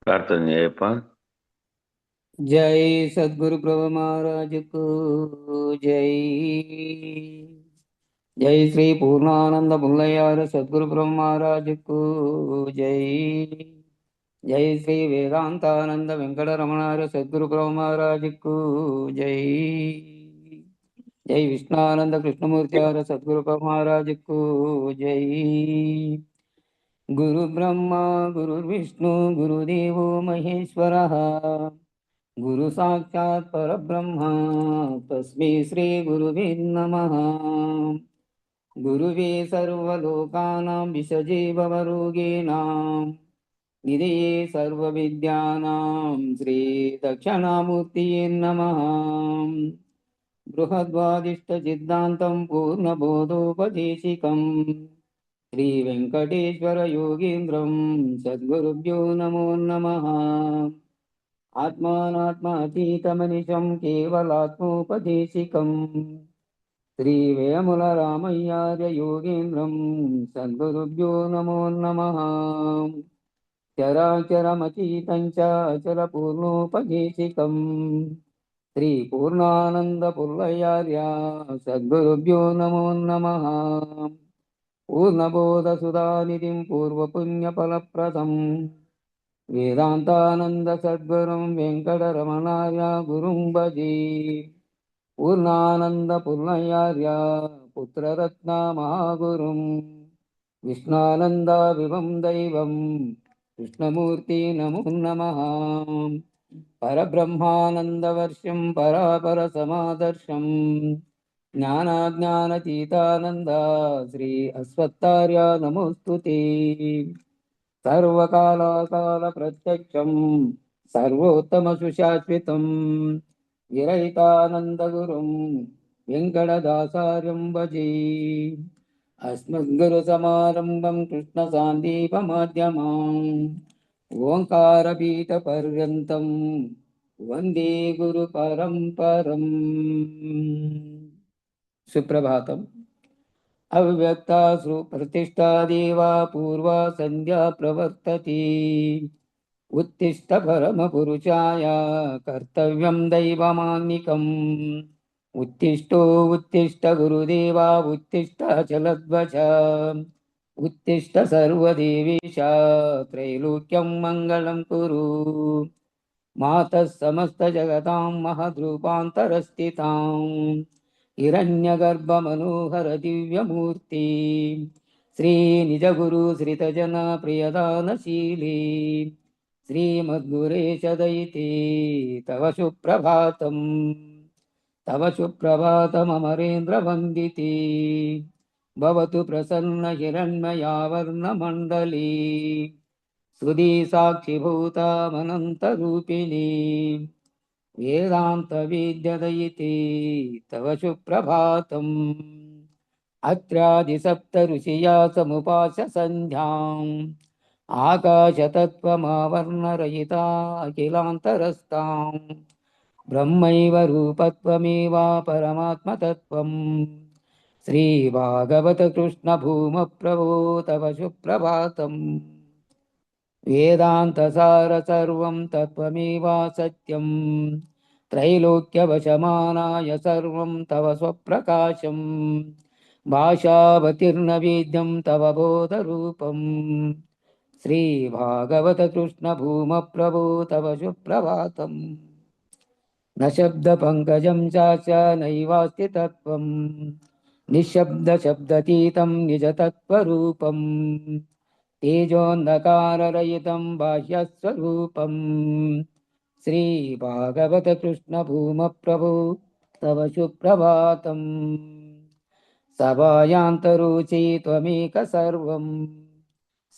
ప్రార్థన చేయప్ప. జై సద్గురు ప్రభు మహారాజుకు జై. జై శ్రీ పూర్ణానంద పుల్లయ్యారు సద్గురు ప్రభు మహారాజుకు జై. జై శ్రీ వేదాంతానంద వెంకటరమణారు సద్గురు ప్రభు మహారాజుకు జై. జై విష్ణానంద కృష్ణమూర్తి ఆరు సద్గురు ప్రభు మహారాజుకు జై. గురు బ్రహ్మ గురు విష్ణు గురుదేవో మహేశ్వర గురు సాక్షాత్ పరబ్రహ్మ తస్మై శ్రీ గురువే నమః. గురువే సర్వలోకానాం విషజే భవరోగిణాం నిధయే సర్వవిద్యానాం శ్రీ దక్షిణామూర్తియే నమః. బృహద్వాదిష్ట సిద్ధాంతం పూర్ణబోధోపదేశికం శ్రీ వెంకటేశ్వర యోగీంద్రం సద్గురుభ్యో నమో నమః. ఆత్మానాత్మాతీతమనిశం కేవలాత్మోపదేశికం శ్రీ వేముల రామయ్యార్య యోగేంద్రం సద్గురుభ్యో నమో నమః. చరాచరమతీతం చ అచల పూర్ణోపదేశికం శ్రీ పూర్ణానంద పుల్లయార్య సద్గురుభ్యో నమో నమః. పూర్ణబోధ సుధానిధిం పూర్వపుణ్యఫలప్రదం వేదాంతానంద సద్గురుం వెంకటరమణార్య గురుం భజే. పూర్ణానంద పూర్ణయార్య పుత్రరత్న మహాగురుం విష్ణానంద విభం దైవం కృష్ణమూర్తి నమో నమః. పరబ్రహ్మానందవర్షం పరాపర సమాదర్శం జ్ఞానాజ్ఞానతీతానంద శ్రీ అశ్వత్థార్య నమోస్తుతే. సర్వకాలాకాల ప్రత్యక్షం సర్వోత్తమ సుశాశ్వతం విరహితానందగురుం వెంకటదాసార్యం భజే. అస్మద్గురు సమారంభం కృష్ణ సాందీపమాధ్యమాం ఓంకారపీఠ పర్యంతం వందే గురు పరంపరం. సుప్రభాతం. అవ్యక్తాసు ప్రతిష్టా దేవా పూర్వా సంధ్యా ప్రవర్తతే. ఉత్తిష్ట పరమపురుషాయ కర్తవ్యం దైవమాన్నికం. ఉత్తిష్టో ఉత్తిష్ట గురుదేవా ఉత్తిష్ట చలధ్వజ. ఉత్తిష్ట సర్వదేవేశ త్రైలోక్యం మంగళం కురు. మాతః సమస్త జగతాం మహద్రూపాంతరస్థితాం హిరణ్యగర్భమనోహర దివ్యమూర్తి శ్రీ నిజగురు శ్రితజన ప్రియదానశీలి శ్రీమద్గురేశ దయితే తవ సుప్రభాతం. తవ సుప్రభాతమరేంద్ర వందితే భవతు ప్రసన్న హిరణ్మయావర్ణమండలీ సుధీ సాక్షిభూతామనంతరూపిణీ వేదాంత విద్యదయితే తవ సుప్రభాతం. అత్రాది సప్త ఋషియా సముపాస్య సంధ్యాం ఆకాశతత్వమావర్ణరహితా అఖిలాంతరస్తాం బ్రహ్మైవ రూపత్వమేవా పరమాత్మతత్వం. శ్రీ భాగవత కృష్ణ భూమ ప్రభో తవ సుప్రభాతం. వేదాంతసార సర్వం తత్వమేవా సత్యం త్రైలోక్యవశమానాయ సర్వం తవ స్వప్రకాశం. భాషావతీర్ణ వేద్యం తవ బోధరూపం. శ్రీ భాగవత కృష్ణ భూమ ప్రభో తవ సుప్రభాతం. న శబ్ద పంకజం చాచ నైవాస్తి తత్వం నిశ్శబ్ద శబ్దతీతం నిజతత్వరూపం. తేజోంధకారరహితం బాహ్యస్వరూపం. శ్రీ భాగవత కృష్ణ భూమ ప్రభో తవ సుప్రభాతం. సభాయాంతరుచి త్వమేక సర్వం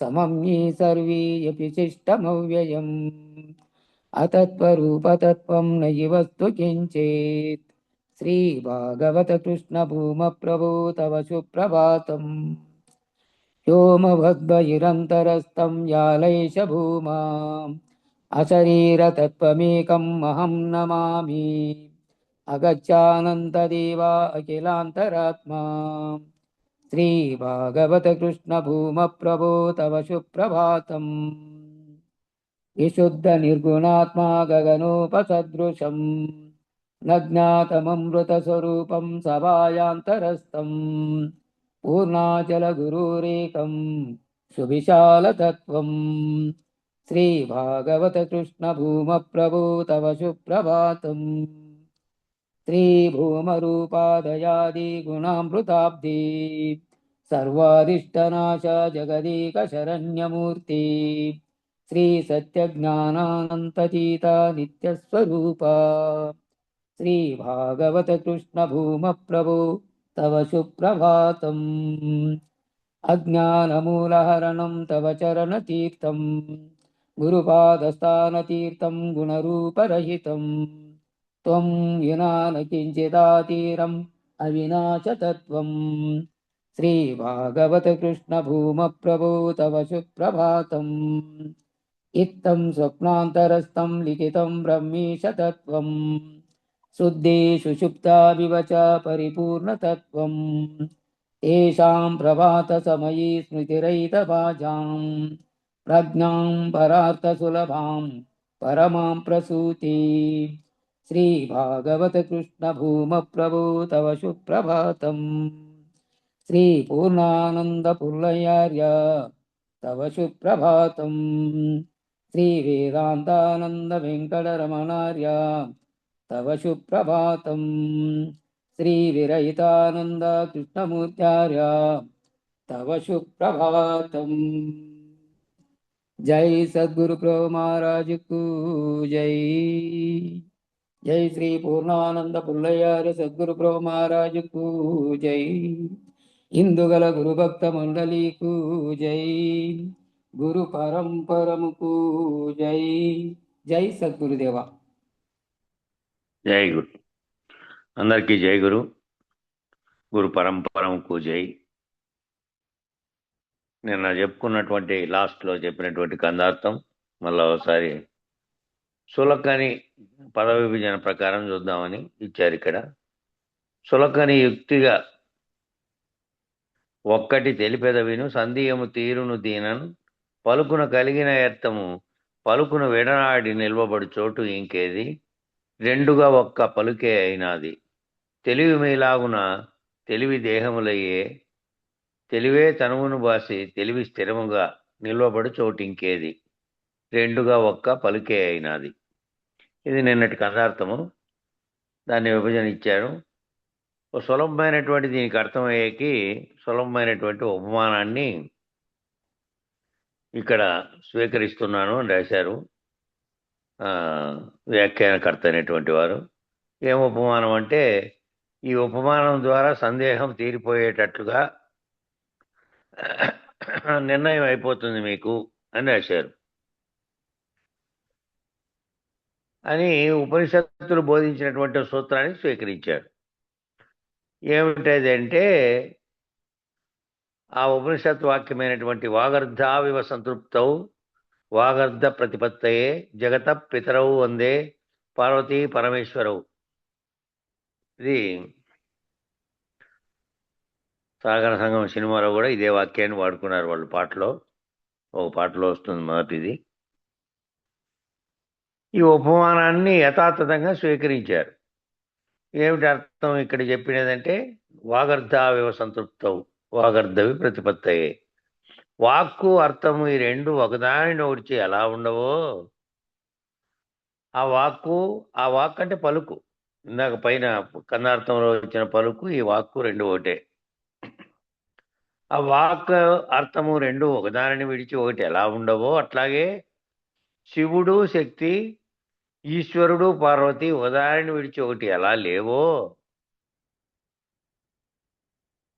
సమమ్యే సర్వే యపి శిష్టమవ్యయం. అతత్వరూపతత్వం నయి వస్తు కించిత్. శ్రీ భాగవత కృష్ణ భూమ ప్రభో తవ సుప్రభాతం. వ్యోమవద్భైరంతరస్తం యాలైష భూమా అశరీరతత్వమేకం అహం నమామి. అగచ్చానంతదేవా అఖిలాంతరాత్మా శ్రీ భాగవత కృష్ణ భూమ ప్రభో తవ సుప్రభాతం. విశుద్ధ నిర్గుణాత్మా గగనోపసదృశం నజ్ఞాతమమృత స్వరూపం సభాయాంతరస్థం పూర్ణాచల గురురేకం సువిశాలతత్వం శ్రీ భాగవత కృష్ణ భూమ ప్రభో తవ సుప్రభాతం శ్రీ భూమరూపాదయాది గుణామృతాబ్ది సర్వాదిష్టనాశ జగదీక శరణ్యమూర్తి శ్రీ సత్యజ్ఞానానంతతీత నిత్యస్వరూప శ్రీ భాగవత కృష్ణ భూమ ప్రభో తవ సుప్రభాతం అజ్ఞానమూలహరణం తవ చరణతీర్థం గురుపాదస్థానతీర్థం గుణరూపరహితం త్వం వినా న కించిదాతీరం అవినాశతత్వం శ్రీ భాగవత కృష్ణ భూమ ప్రభో తవ సుప్రభాతం ఇత్తం స్వప్నాంతరస్థం లిఖితం బ్రహ్మీశతత్వం శుద్ధే సుషుప్తావివ చ పరిపూర్ణతత్వం తేషాం ప్రభాతసమయీ స్మృతిరహితభాజాం ప్రజ్ఞాం పరార్థసులభాం పరమాం ప్రసూతి శ్రీ భాగవత కృష్ణ భూమ ప్రభో తవ సుప్రభాతం శ్రీ పూర్ణానంద పుల్లయార్య తవ సుప్రభాతం శ్రీ వేదాంతానంద వెంకటరమణార్య తవ సుప్రభాతం శ్రీ విరహితానంద కృష్ణమూర్త్యార్య తవ సుప్రభాతం జై సద్గురు ప్రభు మహారాజుకు జై జై శ్రీ పూర్ణానంద పుల్లయ్యార్య సద్గురు ప్రభు మహారాజుకు జై ఇందుగల గురుభక్త మండలికు జై గురు పరంపరముకు జై జై సద్గురుదేవ. జై గురు. అందరికీ జై గురు. గురు పరంపరముకు జై. నిన్న చెప్పుకున్నటువంటి లాస్ట్లో చెప్పినటువంటి కందార్థం మళ్ళీ ఒకసారి సులకని పద విభజన ప్రకారం చూద్దామని ఇచ్చారు ఇక్కడ. సులకని యుక్తిగా ఒక్కటి తెలిపెదవిను సంధియము తీరును దీనన్ పలుకున కలిగిన ఎత్తము పలుకున విడనాడి నిల్వబడు చోటు ఇంకేది రెండుగా ఒక్క పలుకే అయినాది తెలివి మీలాగున తెలివి దేహములయ్యే తెలివే తనువును బాసి తెలివి స్థిరముగా నిల్వబడు చోటు ఇంకేది రెండుగా ఒక్క పలుకే అయినాది. ఇది నిన్నటి కందార్థము. దాన్ని విభజన ఇచ్చారు. ఓ సులభమైనటువంటి దీనికి అర్థమయ్యేకి సులభమైనటువంటి ఉపమానాన్ని ఇక్కడ స్వీకరిస్తున్నాను అని రాశారు వ్యాఖ్యానకర్త అయినటువంటి వారు. ఏం ఉపమానం అంటే, ఈ ఉపమానం ద్వారా సందేహం తీరిపోయేటట్లుగా నిర్ణయం అయిపోతుంది మీకు అని రాశారు అని ఉపనిషత్తులు బోధించినటువంటి సూత్రాన్ని స్వీకరించాడు. ఏమిటది అంటే, ఆ ఉపనిషత్ వాక్యమైనటువంటి వాగర్ధావివ సంతృప్తౌ వాగర్ధ ప్రతిపత్తయే జగత పితరవు వందే పార్వతీ పరమేశ్వరవు. ఇది సాగర సంఘం సినిమాలో కూడా ఇదే వాక్యాన్ని వాడుకున్నారు వాళ్ళు. ఒక పాటలో వస్తుంది మొదటిది. ఈ ఉపమానాన్ని యథాతథంగా స్వీకరించారు. ఏమిటి అర్థం ఇక్కడ చెప్పినదంటే, వాగర్ధావివ సంతృప్తవు వాగర్ధవి ప్రతిపత్తయే. వాక్కు అర్థము ఈ రెండు ఒకదానిని ఒకటి ఎలా ఉండవో, ఆ వాక్ అంటే పలుకు, ఇందాక పైన కన్నార్థంలో వచ్చిన పలుకు, ఈ వాక్కు రెండు ఒకటే. ఆ వాక్ అర్థము రెండు ఒకదానిని విడిచి ఒకటి ఎలా ఉండవో, అట్లాగే శివుడు శక్తి, ఈశ్వరుడు పార్వతి ఒకదానిని విడిచి ఒకటి ఎలా లేవో,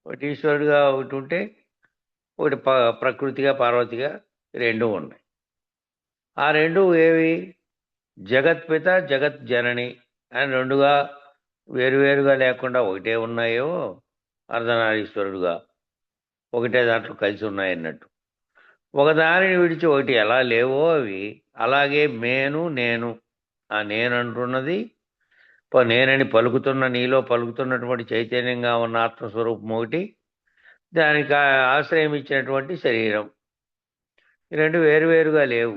ఒకటి ఈశ్వరుడుగా ఒకటి ఉంటే ఒకటి ప్రకృతిగా పార్వతిగా రెండు ఉన్నాయి. ఆ రెండు ఏవి? జగత్పిత జగత్ జనని అని రెండుగా వేరువేరుగా లేకుండా ఒకటే ఉన్నాయో, అర్ధనారీశ్వరుడుగా ఒకటే దాంట్లో కలిసి ఉన్నాయన్నట్టు. ఒకదానిని విడిచి ఒకటి ఎలా లేవో అవి, అలాగే నేను ఆ నేను అంటున్నది నేనని పలుకుతున్న నీలో పలుకుతున్నటువంటి చైతన్యంగా ఉన్న ఆత్మస్వరూపం ఒకటి, దానికి ఆశ్రయం ఇచ్చినటువంటి శరీరం, ఈ రెండు వేరువేరుగా లేవు.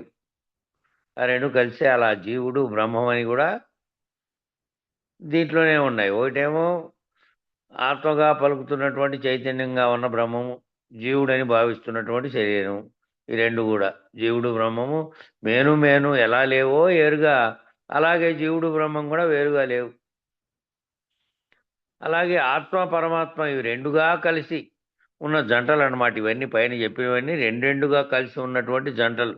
ఆ రెండు కలిసి అలా జీవుడు బ్రహ్మం అని కూడా దీంట్లోనే ఉన్నాయి. ఒకటేమో ఆత్మగా పలుకుతున్నటువంటి చైతన్యంగా ఉన్న బ్రహ్మము, జీవుడని భావిస్తున్నటువంటి శరీరం. ఈ రెండు కూడా జీవుడు బ్రహ్మము మేను మేను ఎలా లేవో ఏరుగా, అలాగే జీవుడు బ్రహ్మం కూడా వేరుగా లేవు. అలాగే ఆత్మ పరమాత్మ ఇవి రెండుగా కలిసి ఉన్న జంటలు అన్నమాట. ఇవన్నీ పైన చెప్పినవన్నీ రెండుగా కలిసి ఉన్నటువంటి జంటలు.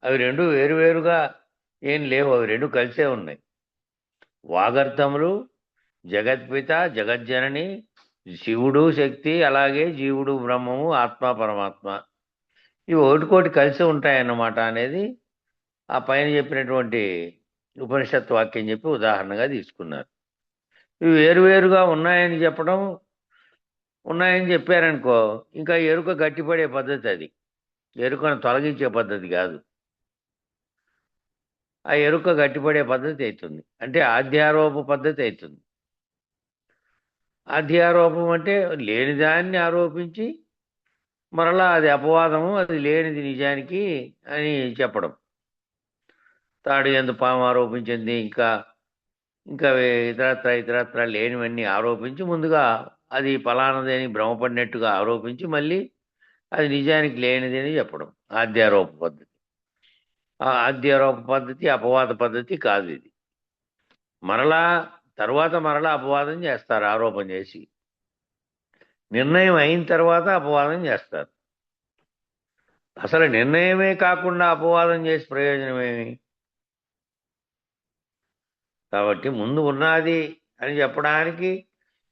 అవి రెండు వేరువేరుగా ఏం లేవు, అవి రెండు కలిసే ఉన్నాయి. వాగర్థములు, జగత్పిత, జగజ్జనని, శివుడు శక్తి, అలాగే జీవుడు బ్రహ్మము, ఆత్మ పరమాత్మ, ఇవి ఒకటికోటి కలిసి ఉంటాయన్నమాట అనేది ఆ పైన చెప్పినటువంటి ఉపనిషత్ వాక్యం చెప్పి ఉదాహరణగా తీసుకున్నారు. ఇవి వేరువేరుగా ఉన్నాయని చెప్పడం, ఉన్నాయని చెప్పారనుకో, ఇంకా ఎరుక గట్టిపడే పద్ధతి అది. ఎరుకను తొలగించే పద్ధతి కాదు. ఆ ఎరుక గట్టిపడే పద్ధతి అవుతుంది. అంటే ఆధ్యారోప పద్ధతి అవుతుంది. ఆధ్యారోపం అంటే లేనిదాన్ని ఆరోపించి మరలా అది అపవాదము, అది లేనిది నిజానికి అని చెప్పడం. తాడు ఎందు పాము ఆరోపించింది, ఇంకా ఇంకా ఇతరత్ర లేనివన్నీ ఆరోపించి ముందుగా అది ఫలానది అని భ్రమపడినట్టుగా ఆరోపించి మళ్ళీ అది నిజానికి లేనిది అని చెప్పడం ఆధ్యారోప పద్ధతి. ఆ ఆధ్యారోప పద్ధతి అపవాద పద్ధతి కాదు ఇది. మరలా మరలా అపవాదం చేస్తారు ఆరోపణ చేసి. నిర్ణయం అయిన తర్వాత అపవాదం చేస్తారు. అసలు నిర్ణయమే కాకుండా అపవాదం చేసి ప్రయోజనమేమి? కాబట్టి ముందు ఉన్నది అని చెప్పడానికి,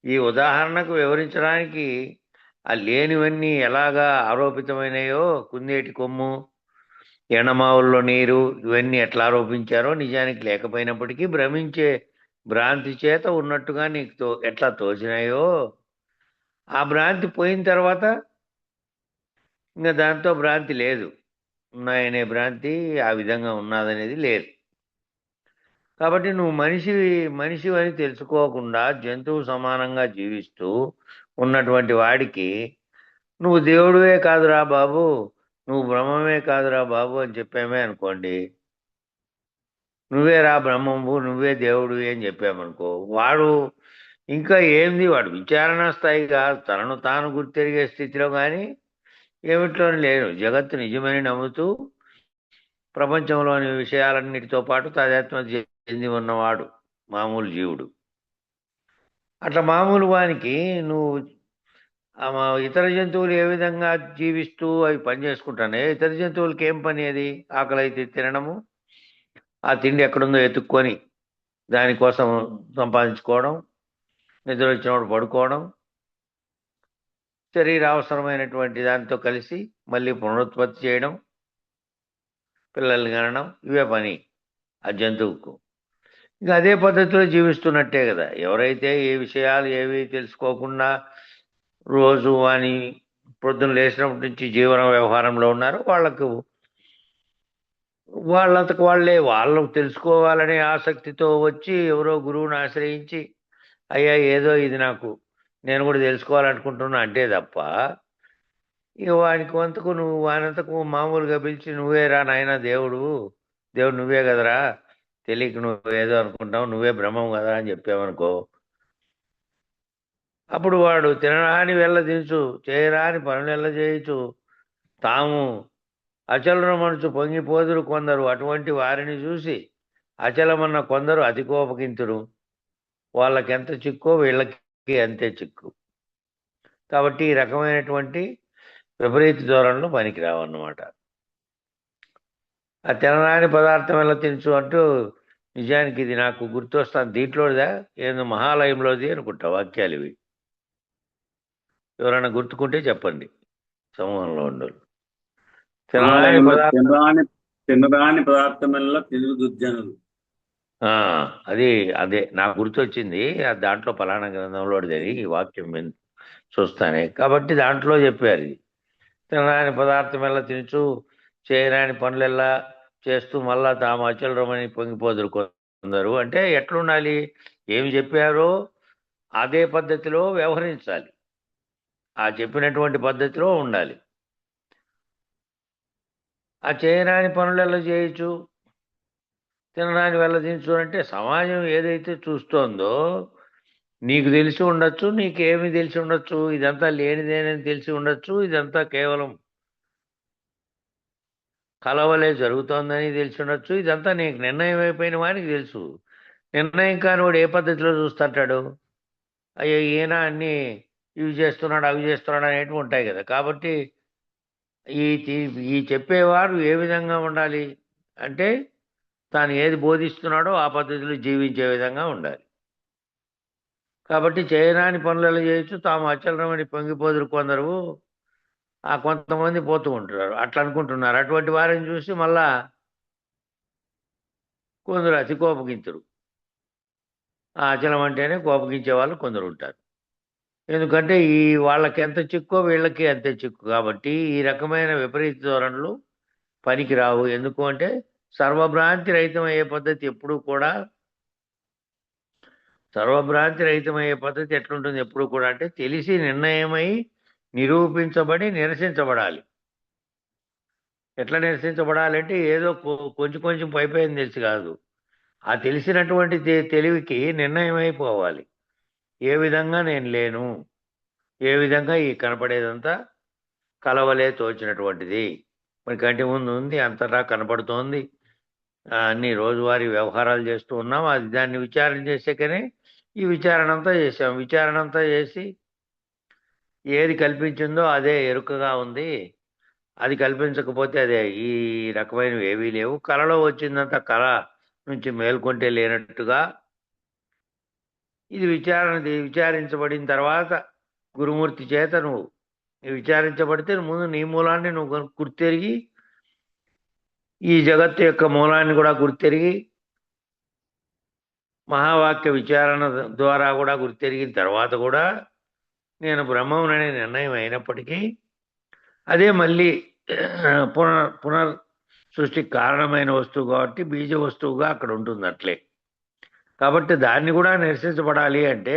ఈ ఉదాహరణకు వివరించడానికి ఆ లేనివన్నీ ఎలాగా ఆరోపితమైనయో, కుందేటి కొమ్ము, ఎండమావుల్లో నీరు, ఇవన్నీ ఎట్లా ఆరోపించారో నిజానికి లేకపోయినప్పటికీ భ్రాంతి చేత ఉన్నట్టుగా నీకు ఎట్లా తోచినాయో, ఆ భ్రాంతి పోయిన తర్వాత ఇంకా దాంతో భ్రాంతి లేదు. ఉన్నాయనే భ్రాంతి ఆ విధంగా ఉన్నదనేది లేదు. కాబట్టి నువ్వు మనిషి అని తెలుసుకోకుండా జంతువు సమానంగా జీవిస్తూ ఉన్నటువంటి వాడికి నువ్వు దేవుడివే కాదురా బాబు, నువ్వు బ్రహ్మమే కాదురా బాబు అని చెప్పామే అనుకోండి, నువ్వే రా బ్రహ్మము, నువ్వే దేవుడివి అని చెప్పామనుకో, వాడు ఇంకా ఏంది, వాడు విచారణ స్థాయిగా తనను తాను గుర్తెరిగే స్థితిలో కానీ ఏమిట్లోని లేరు. జగత్తు నిజమని నమ్ముతూ ప్రపంచంలోని విషయాలన్నిటితో పాటు తాదాత్మ్య చెంది ఉన్నవాడు మామూలు జీవుడు. అట్లా మామూలు వానికి నువ్వు ఇతర జంతువులు ఏ విధంగా జీవిస్తూ అవి పని చేసుకుంటానే, ఇతర జంతువులకి ఏం పని? అది ఆకలి అయితే తినడము, ఆ తిండి ఎక్కడుందో ఎత్తుక్కొని దానికోసం సంపాదించుకోవడం, నిద్ర వచ్చినప్పుడు పడుకోవడం, శరీర అవసరమైనటువంటి దానితో కలిసి మళ్ళీ పునరుత్పత్తి చేయడం, పిల్లల్ని కనడం, ఇవే పని ఆ జంతువుకు. ఇంకా అదే పద్ధతిలో జీవిస్తున్నట్టే కదా. ఎవరైతే ఏ విషయాలు ఏవి తెలుసుకోకుండా రోజు అని పొద్దున లేచినప్పటి నుంచి జీవన వ్యవహారంలో ఉన్నారో వాళ్ళంతకు వాళ్ళు తెలుసుకోవాలనే ఆసక్తితో వచ్చి ఎవరో గురువుని ఆశ్రయించి, అయ్యా ఏదో ఇది నాకు, నేను కూడా తెలుసుకోవాలనుకుంటున్నా అంటే తప్ప, ఇక వానంతకు మామూలుగా పిలిచి నువ్వే రా నాయన దేవుడు నువ్వే కదరా, తెలియక నువ్వు ఏదో అనుకుంటావు, నువ్వే బ్రహ్మం కదా అని చెప్పావనుకో, అప్పుడు వాడు తినరాని వెళ్ళదించు, చేయరాని పనులెల్ల చేయొచ్చు, తాము అచలమనుచు పొంగిపోదురు కొందరు, అటువంటి వారిని చూసి అచలమన్న కొందరు అతి కోపగింతురు, వాళ్ళకెంత చిక్కో వీళ్ళకి అంతే చిక్కు. కాబట్టి ఈ రకమైనటువంటి విపరీత ధోరణులు పనికిరావన్నమాట. ఆ తినరాని పదార్థం ఎలా తినచ్చు అంటూ, నిజానికి ఇది నాకు గుర్తొస్తాను దీంట్లోదా ఏదో మహాలయంలోది అనుకుంటా వాక్యాలు ఇవి. ఎవరైనా గుర్తుకుంటే చెప్పండి సమూహంలో ఉండరు. తినరాని పదార్థం, తినరాని పదార్థమెల్లా తిను దుర్జనులు. అది అదే నాకు గుర్తొచ్చింది. దాంట్లో పలానా గ్రంథంలో ఈ వాక్యం చూస్తానే, కాబట్టి దాంట్లో చెప్పారు ఇది. తినరాని పదార్థం ఎలా తినచ్చు, చేయరాని పనులెల్లా చేస్తూ మళ్ళా తాము అచలరమని పొంగిపోదురు కొందరు అంటే ఎట్లుండాలి? ఏమి చెప్పారో అదే పద్ధతిలో వ్యవహరించాలి, ఆ చెప్పినటువంటి పద్ధతిలో ఉండాలి. ఆ చేయరాని పనులు ఎలా చేయొచ్చు, తినరాని వెళ్ళదించు అంటే సమాజం ఏదైతే చూస్తోందో నీకు తెలిసి ఉండొచ్చు, నీకేమి తెలిసి ఉండొచ్చు, ఇదంతా లేనిదేనని తెలిసి ఉండొచ్చు, ఇదంతా కేవలం కలవలే జరుగుతోందని తెలిసి ఉండొచ్చు, ఇదంతా నీకు నిర్ణయం అయిపోయిన వానికి తెలుసు. నిర్ణయం కాని వాడు ఏ పద్ధతిలో చూస్తుంటాడు? అయ్యో ఈయన అన్ని ఇవి చేస్తున్నాడు అవి చేస్తున్నాడు అనేటివి ఉంటాయి కదా. కాబట్టి ఈ చెప్పేవారు ఏ విధంగా ఉండాలి అంటే తాను ఏది బోధిస్తున్నాడో ఆ పద్ధతిలో జీవించే విధంగా ఉండాలి. కాబట్టి చేయరాని పనులలో చేయొచ్చు, తాము అచలరమని పొంగిపోదురు కొందరు, ఆ కొంతమంది పోతూ ఉంటున్నారు, అట్లా అనుకుంటున్నారు. అటువంటి వారిని చూసి మళ్ళా కొందరు అతి కోపగించరు. ఆ అచలం అంటేనే కోపగించే వాళ్ళు కొందరు ఉంటారు. ఎందుకంటే ఈ వాళ్ళకి ఎంత చిక్కో వీళ్ళకి అంతే చిక్కు. కాబట్టి ఈ రకమైన విపరీత ధోరణులు పనికిరావు. ఎందుకు అంటే సర్వభ్రాంతి రహితమయ్యే పద్ధతి ఎప్పుడూ కూడా సర్వభ్రాంతి రహితమయ్యే పద్ధతి ఎట్లుంటుంది ఎప్పుడు కూడా అంటే తెలిసి నిర్ణయమై నిరూపించబడి నిరసించబడాలి. ఎట్లా నిరసించబడాలంటే ఏదో కొంచెం కొంచెం పైపైన తెలిసి కాదు. ఆ తెలిసినటువంటి తెలివికి నిర్ణయం అయిపోవాలి. ఏ విధంగా నేను లేను, ఏ విధంగా ఈ కనపడేదంతా కలవలే తోచినటువంటిది, మన కంటి ముందు ఉంది, అంతటా కనపడుతోంది, అన్ని రోజువారీ వ్యవహారాలు చేస్తూ ఉన్నాం. అది దాన్ని విచారణ చేసాకనే ఈ విచారణ అంతా చేసాం. విచారణ అంతా చేసి ఏది కల్పించిందో అదే ఎరుకగా ఉంది, అది కల్పించకపోతే అదే. ఈ రకమైనవి ఏవీ లేవు. కళలో వచ్చిందంతా కళ నుంచి మేల్కొంటే లేనట్టుగా ఇది విచారించబడిన తర్వాత గురుమూర్తి చేత నువ్వు విచారించబడితే ముందు నీ మూలాన్ని నువ్వు గుర్తెరిగి ఈ జగత్తు యొక్క మూలాన్ని కూడా గుర్తెరిగి మహావాక్య విచారణ ద్వారా కూడా గుర్తెరిగిన తర్వాత కూడా నేను బ్రహ్మముననే నిర్ణయం అయినప్పటికీ అదే మళ్ళీ పునర్ సృష్టికి కారణమైన వస్తువు కాబట్టి బీజ వస్తువుగా అక్కడ ఉంటుంది అట్లే. కాబట్టి దాన్ని కూడా నిరసించబడాలి అంటే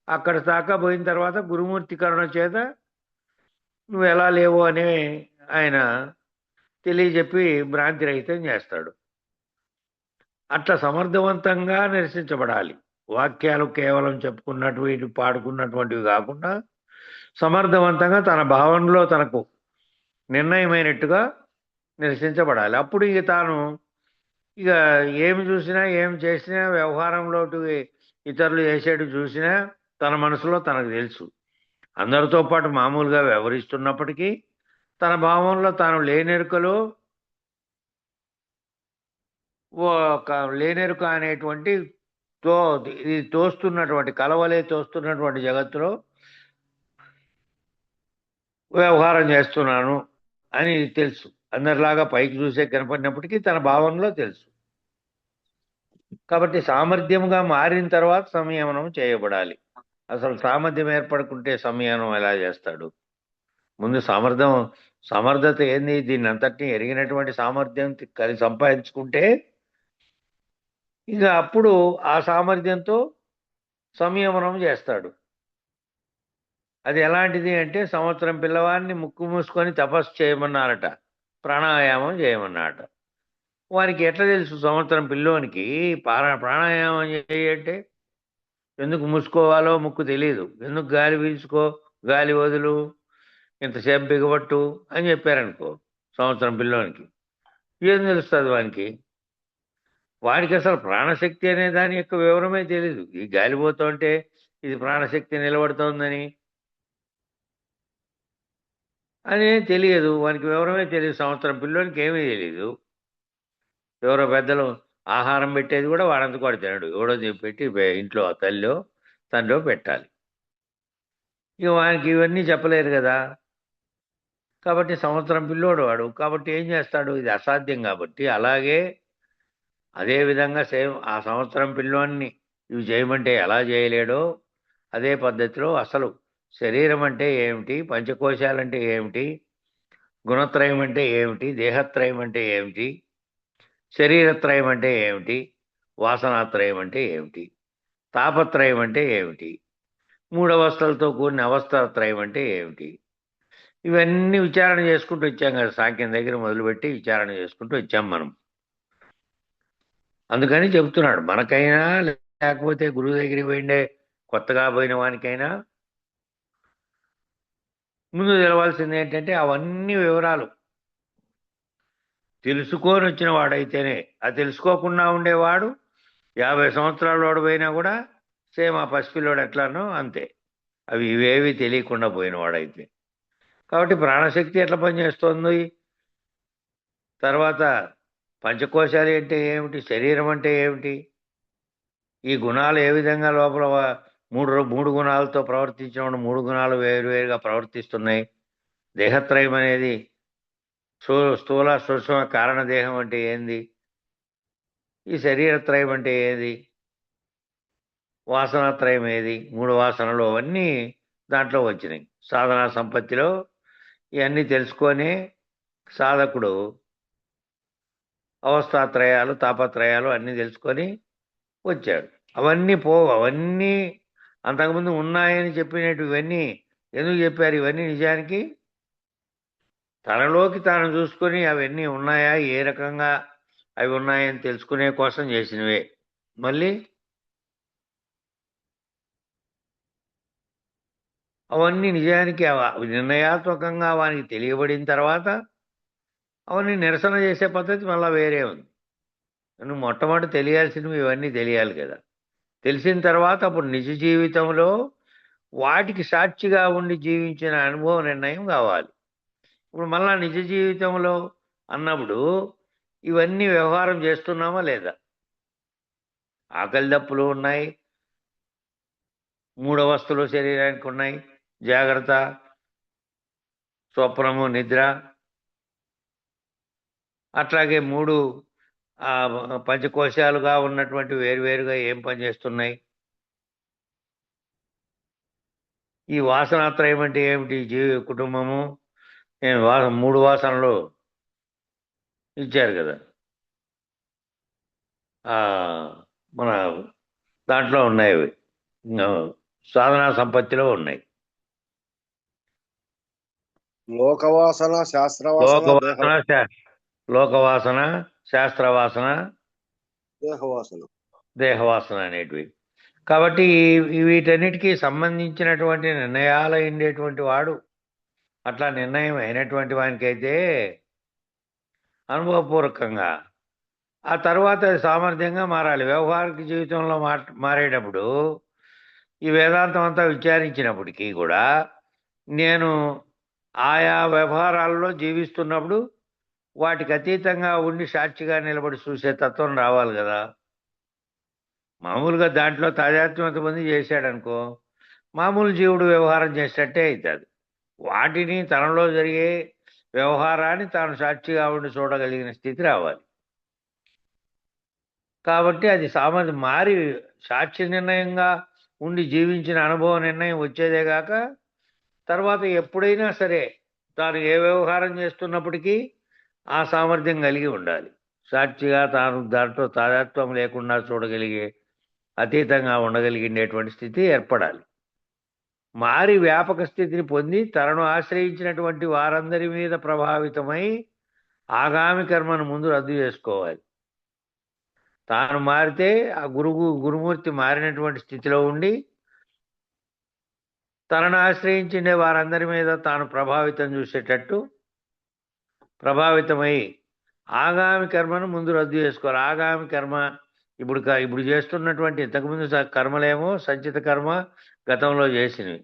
అక్కడ దాకా పోయిన తర్వాత గురుమూర్తి కరుణ చేత నువ్వు ఎలా లేవు అని ఆయన తెలియజెప్పి భ్రాంతి రహితం చేస్తాడు. అట్లా సమర్థవంతంగా నిరసించబడాలి. వాక్యాలు కేవలం చెప్పుకున్నటువంటి పాడుకున్నటువంటివి కాకుండా సమర్థవంతంగా తన భావనలో తనకు నిర్ణయమైనట్టుగా నిరసించబడాలి. అప్పుడు ఇక తాను ఇక ఏమి చూసినా ఏమి చేసినా వ్యవహారంలో ఇతరులు చేసేటి చూసినా తన మనసులో తనకు తెలుసు. అందరితో పాటు మామూలుగా వ్యవహరిస్తున్నప్పటికీ తన భావంలో తాను లేనెరుకలో ఒక లేనెరుక అనేటువంటి ఇది తోస్తున్నటువంటి కలవలే తోస్తున్నటువంటి జగత్తులో వ్యవహారం చేస్తున్నాను అని తెలుసు. అందరిలాగా పైకి చూసే కనపడినప్పటికీ తన భావంలో తెలుసు. కాబట్టి సామర్థ్యంగా మారిన తర్వాత సంయమనం చేయబడాలి. అసలు సామర్థ్యం ఏర్పడుకుంటే సంయమనం ఎలా చేస్తాడు? ముందు సమర్థత ఏంది? దీన్ని అంతటినీ ఎరిగినటువంటి సామర్థ్యం కలిసి సంపాదించుకుంటే ఇక అప్పుడు ఆ సామర్థ్యంతో సంయమనం చేస్తాడు. అది ఎలాంటిది అంటే సంవత్సరం పిల్లవాడిని ముక్కు మూసుకొని తపస్సు చేయమన్నారట, ప్రాణాయామం చేయమన్నారట. వానికి ఎట్లా తెలుసు సంవత్సరం పిల్లోనికి ప్రాణాయామం చేయంటే? ఎందుకు మూసుకోవాలో ముక్కు తెలియదు, ఎందుకు గాలి పీల్చుకో గాలి వదులు ఇంతసేపు బిగబట్టు అని చెప్పారనుకో సంవత్సరం పిల్లోనికి, ఏం తెలుస్తుంది వానికి? వాడికి అసలు ప్రాణశక్తి అనే దాని యొక్క వివరమే తెలీదు. ఈ గాలిపోతుంటే ఇది ప్రాణశక్తి నిలబడుతోందని అని తెలియదు, వానికి వివరమే తెలియదు. సంవత్సరం పిల్లోనికి ఏమీ తెలియదు. ఎవరో పెద్దలు ఆహారం పెట్టేది కూడా వాడంతకు వాడు తినడు, ఎవడో పెట్టి ఇంట్లో తల్లిలో తండ్రిలో పెట్టాలి. ఇక వానికి ఇవన్నీ చెప్పలేరు కదా. కాబట్టి సంవత్సరం పిల్లోడు వాడు. కాబట్టి ఏం చేస్తాడు? ఇది అసాధ్యం కాబట్టి అలాగే అదే విధంగా సేమ్ ఆ సంవత్సరం పిల్లోన్ని ఇవి చేయమంటే ఎలా చేయలేడో అదే పద్ధతిలో అసలు శరీరం అంటే ఏమిటి, పంచకోశాలంటే ఏమిటి, గుణత్రయం అంటే ఏమిటి, దేహత్రయం అంటే ఏమిటి, శరీరత్రయం అంటే ఏమిటి, వాసనాత్రయం అంటే ఏమిటి, తాపత్రయం అంటే ఏమిటి, మూడవస్థలతో కూడిన అవస్థాత్రయం అంటే ఏమిటి, ఇవన్నీ విచారణ చేసుకుంటూ వచ్చాం కదా, సాంఖ్యం దగ్గర మొదలుపెట్టి విచారణ చేసుకుంటూ వచ్చాం మనం. అందుకని చెబుతున్నాడు, మనకైనా లేకపోతే గురువు దగ్గరికి పోయిండే కొత్తగా పోయిన వానికైనా ముందు తెలవాల్సింది ఏంటంటే అవన్నీ వివరాలు తెలుసుకొని వచ్చిన వాడైతేనే. అది తెలుసుకోకుండా ఉండేవాడు 50 సంవత్సరాల వాడు పోయినా కూడా సేమ్ ఆ పసిపిల్లోడు ఎట్లానో అంతే, అవి ఇవేవి తెలియకుండా పోయిన వాడైతే. కాబట్టి ప్రాణశక్తి ఎట్లా పనిచేస్తుంది, తర్వాత పంచకోశాలు అంటే ఏమిటి, శరీరం అంటే ఏమిటి, ఈ గుణాలు ఏ విధంగా లోపల మూడు గుణాలతో ప్రవర్తించినప్పుడు 3 గుణాలు వేరువేరుగా ప్రవర్తిస్తున్నాయి. దేహత్రయం అనేది స్థూల సూక్ష్మ కారణదేహం అంటే ఏంది, ఈ శరీరత్రయం అంటే ఏది, వాసనాత్రయం ఏది, 3 వాసనలు అవన్నీ దాంట్లో వచ్చినాయి. సాధనా సంపత్తిలో ఇవన్నీ తెలుసుకొని సాధకుడు అవస్థాత్రయాలు తాపత్రయాలు అన్నీ తెలుసుకొని వచ్చాడు. అవన్నీ అవన్నీ అంతకుముందు ఉన్నాయని చెప్పినట్టు ఇవన్నీ ఎందుకు చెప్పారు, ఇవన్నీ నిజానికి తనలోకి తాను చూసుకొని అవన్నీ ఉన్నాయా, ఏ రకంగా అవి ఉన్నాయని తెలుసుకునే కోసం చేసినవే. మళ్ళీ అవన్నీ నిజానికి నిర్ణయాత్మకంగా వానికి తెలియబడిన తర్వాత అవన్నీ నిరసన చేసే పద్ధతి మళ్ళీ వేరే ఉంది. నువ్వు మొట్టమొదటి తెలియాల్సినవి ఇవన్నీ తెలియాలి కదా. తెలిసిన తర్వాత అప్పుడు నిజ జీవితంలో వాటికి సాక్షిగా ఉండి జీవించిన అనుభవ నిర్ణయం కావాలి. ఇప్పుడు మళ్ళా నిజ జీవితంలో అన్నప్పుడు ఇవన్నీ వ్యవహారం చేస్తున్నామా లేదా, ఆకలి దప్పులు ఉన్నాయి, 3 అవస్థలు శరీరానికి ఉన్నాయి, జాగ్రత్త, స్వప్నము, నిద్ర, అట్లాగే 3 పంచకోశాలుగా ఉన్నటువంటి వేరువేరుగా ఏం పనిచేస్తున్నాయి, ఈ వాసనాత్రయం అంటే ఏమిటి, కుటుంబము 3 వాసనలు ఇచ్చారు కదా, మన దాంట్లో ఉన్నాయి, సాధనా సంపత్తిలో ఉన్నాయి. లోకవాసన శాస్త్రవాసన లోకవాసన, శాస్త్రవాసన, దేహవాసన దేహవాసన అనేటివి. కాబట్టి వీటన్నిటికీ సంబంధించినటువంటి నిర్ణయాలు ఉండేటువంటి వాడు, అట్లా నిర్ణయం అయినటువంటి వానికైతే అనుభవపూర్వకంగా ఆ తర్వాత సామర్థ్యంగా మారాలి. వ్యవహారిక జీవితంలో మారేటప్పుడు ఈ వేదాంతం అంతా విచారించినప్పటికీ కూడా నేను ఆయా వ్యవహారాల్లో జీవిస్తున్నప్పుడు వాటికి అతీతంగా ఉండి సాక్షిగా నిలబడి చూసే తత్వం రావాలి కదా. మామూలుగా దాంట్లో తాదాత్మ్యత పొంది చేశాడనుకో, మామూలు జీవుడు వ్యవహారం చేసేటట్టే అవుతుంది. వాటిని తనలో జరిగే వ్యవహారాన్ని తాను సాక్షిగా ఉండి చూడగలిగిన స్థితి రావాలి. కాబట్టి అది సామర్థ్యం మారి సాక్షి నిర్ణయంగా ఉండి జీవించిన అనుభవ నిర్ణయం వచ్చేదే కాక తర్వాత ఎప్పుడైనా సరే తాను ఏ వ్యవహారం చేస్తున్నప్పటికీ ఆ సామర్థ్యం కలిగి ఉండాలి. సాక్షిగా తాను దాంట్లో తాదాత్మ్యం లేకుండా చూడగలిగే, అతీతంగా ఉండగలిగినటువంటి స్థితి ఏర్పడాలి. మారి వ్యాపక స్థితిని పొంది తనను ఆశ్రయించినటువంటి వారందరి మీద ప్రభావితమై ఆగామి కర్మను ముందు రద్దు చేసుకోవాలి. తాను మారితే ఆ గురుమూర్తి మారినటువంటి స్థితిలో ఉండి తనను ఆశ్రయించిండే వారందరి మీద తాను ప్రభావితమై ఆగామి కర్మను ముందు రద్దు చేసుకోవాలి. ఆగామి కర్మ ఇప్పుడు చేస్తున్నటువంటి ఇంతకుముందు కర్మలేమో సంచిత కర్మ, గతంలో చేసినవి,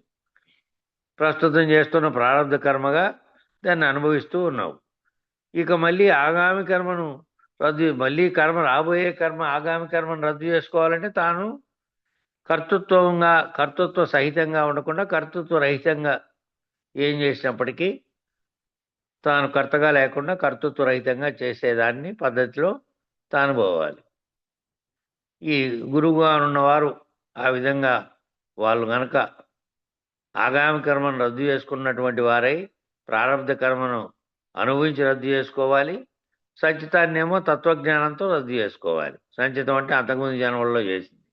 ప్రస్తుతం చేస్తున్న ప్రారంభ కర్మగా దాన్ని అనుభవిస్తూ ఉన్నావు. ఇక మళ్ళీ ఆగామి కర్మను మళ్ళీ రాబోయే కర్మ ఆగామి కర్మను రద్దు చేసుకోవాలంటే తాను కర్తృత్వ సహితంగా ఉండకుండా కర్తృత్వ రహితంగా ఏం చేసినప్పటికీ తాను కర్తగా లేకుండా కర్తృత్వ రహితంగా చేసేదాన్ని పద్ధతిలో తాను పోవాలి. ఈ గురువుగా ఉన్నవారు ఆ విధంగా వాళ్ళు గనక ఆగామి కర్మను రద్దు చేసుకున్నటువంటి వారై ప్రారంభ కర్మను అనుభవించి రద్దు చేసుకోవాలి. సంచితాన్నేమో తత్వజ్ఞానంతో రద్దు చేసుకోవాలి. సంచితం అంటే అంతకుముందు జన్మల్లో చేసింది,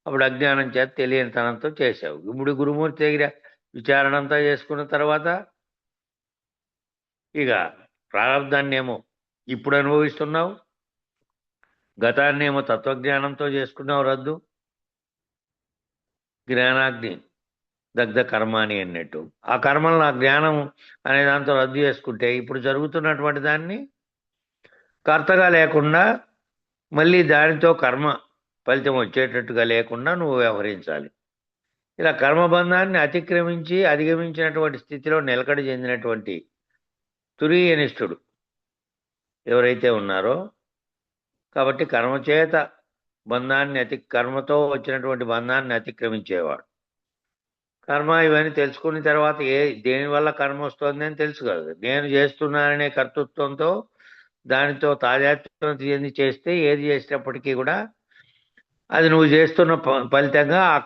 అప్పుడు అజ్ఞానం చేత తెలియనితనంతో చేసావు. ఇప్పుడు గురుమూర్తి దగ్గర విచారణ అంతా చేసుకున్న తర్వాత ఇక ప్రారంధాన్నేమో ఇప్పుడు అనుభవిస్తున్నావు, గతాన్నేమో తత్వజ్ఞానంతో చేసుకున్నావు రద్దు. జ్ఞానాగ్ని దగ్ధ కర్మాని అన్నట్టు ఆ కర్మలను ఆ జ్ఞానం అనే దాంతో రద్దు చేసుకుంటే ఇప్పుడు జరుగుతున్నటువంటి దాన్ని కర్తగా లేకుండా మళ్ళీ దానితో కర్మ ఫలితం వచ్చేటట్టుగా లేకుండా నువ్వు వ్యవహరించాలి. ఇలా కర్మబంధాన్ని అతిక్రమించి అధిగమించినటువంటి స్థితిలో నిలకడ చెందినటువంటి తురీయనిష్ఠుడు ఎవరైతే ఉన్నారో, కాబట్టి కర్మచేత బంధాన్ని కర్మతో వచ్చినటువంటి బంధాన్ని అతిక్రమించేవాడు. కర్మ ఇవన్నీ తెలుసుకున్న తర్వాత దేనివల్ల కర్మ వస్తుంది అని తెలుసు కదా. నేను చేస్తున్నాననే కర్తృత్వంతో దానితో తాదాత్మ్యం చెంది చేస్తే ఏది చేసినప్పటికీ కూడా అది నువ్వు చేస్తున్న ఫలితంగా ఆ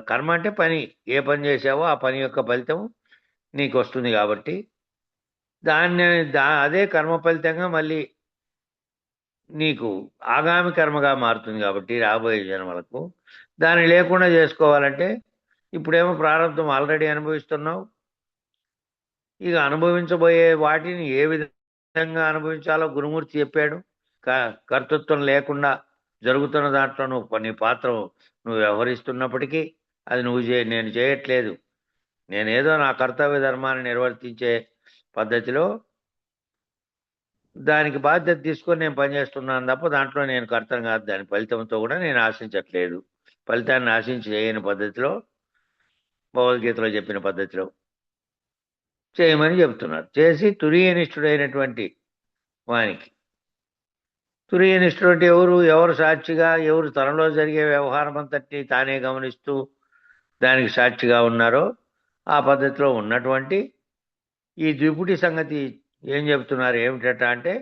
కర్మ అంటే పని, ఏ పని చేసావో ఆ పని యొక్క ఫలితం నీకు వస్తుంది. కాబట్టి అదే కర్మ ఫలితంగా మళ్ళీ నీకు ఆగామి కర్మగా మారుతుంది. కాబట్టి రాబోయే జన్మలకు దాన్ని లేకుండా చేసుకోవాలంటే ఇప్పుడేమో ప్రారంభం ఆల్రెడీ అనుభవిస్తున్నావు. ఇక అనుభవించబోయే వాటిని ఏ విధంగా అనుభవించాలో గురుమూర్తి చెప్పాడు. కర్తృత్వం లేకుండా జరుగుతున్న దాంట్లో నీ పాత్ర నువ్వు వ్యవహరిస్తున్నప్పటికీ అది నేను చేయట్లేదు, నేనేదో నా కర్తవ్య ధర్మాన్ని నిర్వర్తించే పద్ధతిలో దానికి బాధ్యత తీసుకొని నేను పనిచేస్తున్నాను తప్ప దాంట్లో నేను కర్తను కాదు, దాని ఫలితంతో కూడా నేను ఆశించట్లేదు. ఫలితాన్ని ఆశించి చేయని పద్ధతిలో భగవద్గీతలో చెప్పిన పద్ధతిలో చేయమని చెబుతున్నారు. చేసి తురీయనిష్ఠుడైనటువంటి వానికి, తురీయనిష్ఠుడు అంటే ఎవరు సాక్షిగా, ఎవరు తనలో జరిగే వ్యవహారం అంతటినీ తానే గమనిస్తూ దానికి సాక్షిగా ఉన్నారో ఆ పద్ధతిలో ఉన్నటువంటి ఈ ద్విపుటి సంగతి ఏం చెబుతున్నారు ఏమిటట అంటే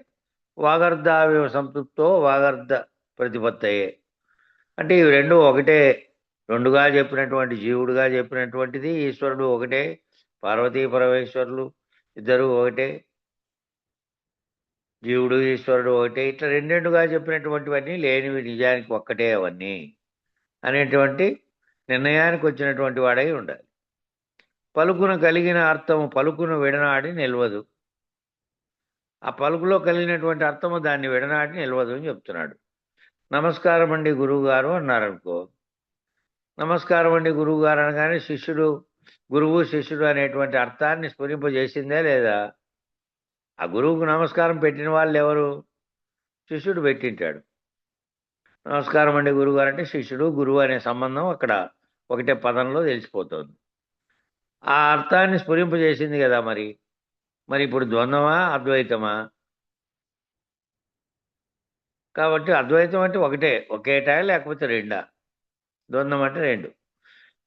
వాగర్ధావివ సంతృప్తో వాగర్ధ ప్రతిపత్తయే. అంటే ఇవి రెండు ఒకటే, రెండుగా చెప్పినటువంటి జీవుడుగా చెప్పినటువంటిది, ఈశ్వరుడు ఒకటే, పార్వతీ పరమేశ్వరులు ఇద్దరు ఒకటే, జీవుడు ఈశ్వరుడు ఒకటే, ఇట్లా రెండుగా చెప్పినటువంటివన్నీ లేనివి నిజానికి ఒక్కటే అవన్నీ అనేటువంటి నిర్ణయానికి వచ్చినటువంటి వాడై ఉండాలి. పలుకున కలిగిన అర్థము పలుకును విడనాడి నిల్వదు. ఆ పలుకులో కలిగినటువంటి అర్థము దాన్ని విడనాడి నిల్వదు అని చెప్తున్నాడు. నమస్కారం అండి గురువు గారు అన్నారనుకో, నమస్కారం అండి గురువు గారు అనగానే గురువు శిష్యుడు అనేటువంటి అర్థాన్ని స్ఫురింపజేసిందే లేదా? ఆ గురువుకు నమస్కారం పెట్టిన వాళ్ళు ఎవరు? శిష్యుడు పెట్టింటాడు. నమస్కారం అండి గురువు గారు అంటే శిష్యుడు గురువు అనే సంబంధం అక్కడ ఒకటే పదంలో తెలిసిపోతుంది. ఆ అర్థాన్ని స్ఫురింపజేసింది కదా. మరి ఇప్పుడు ద్వంద్వమా అద్వైతమా? కాబట్టి అద్వైతం అంటే ఒకేటా లేకపోతే రెండా? ద్వంద్వం అంటే రెండు.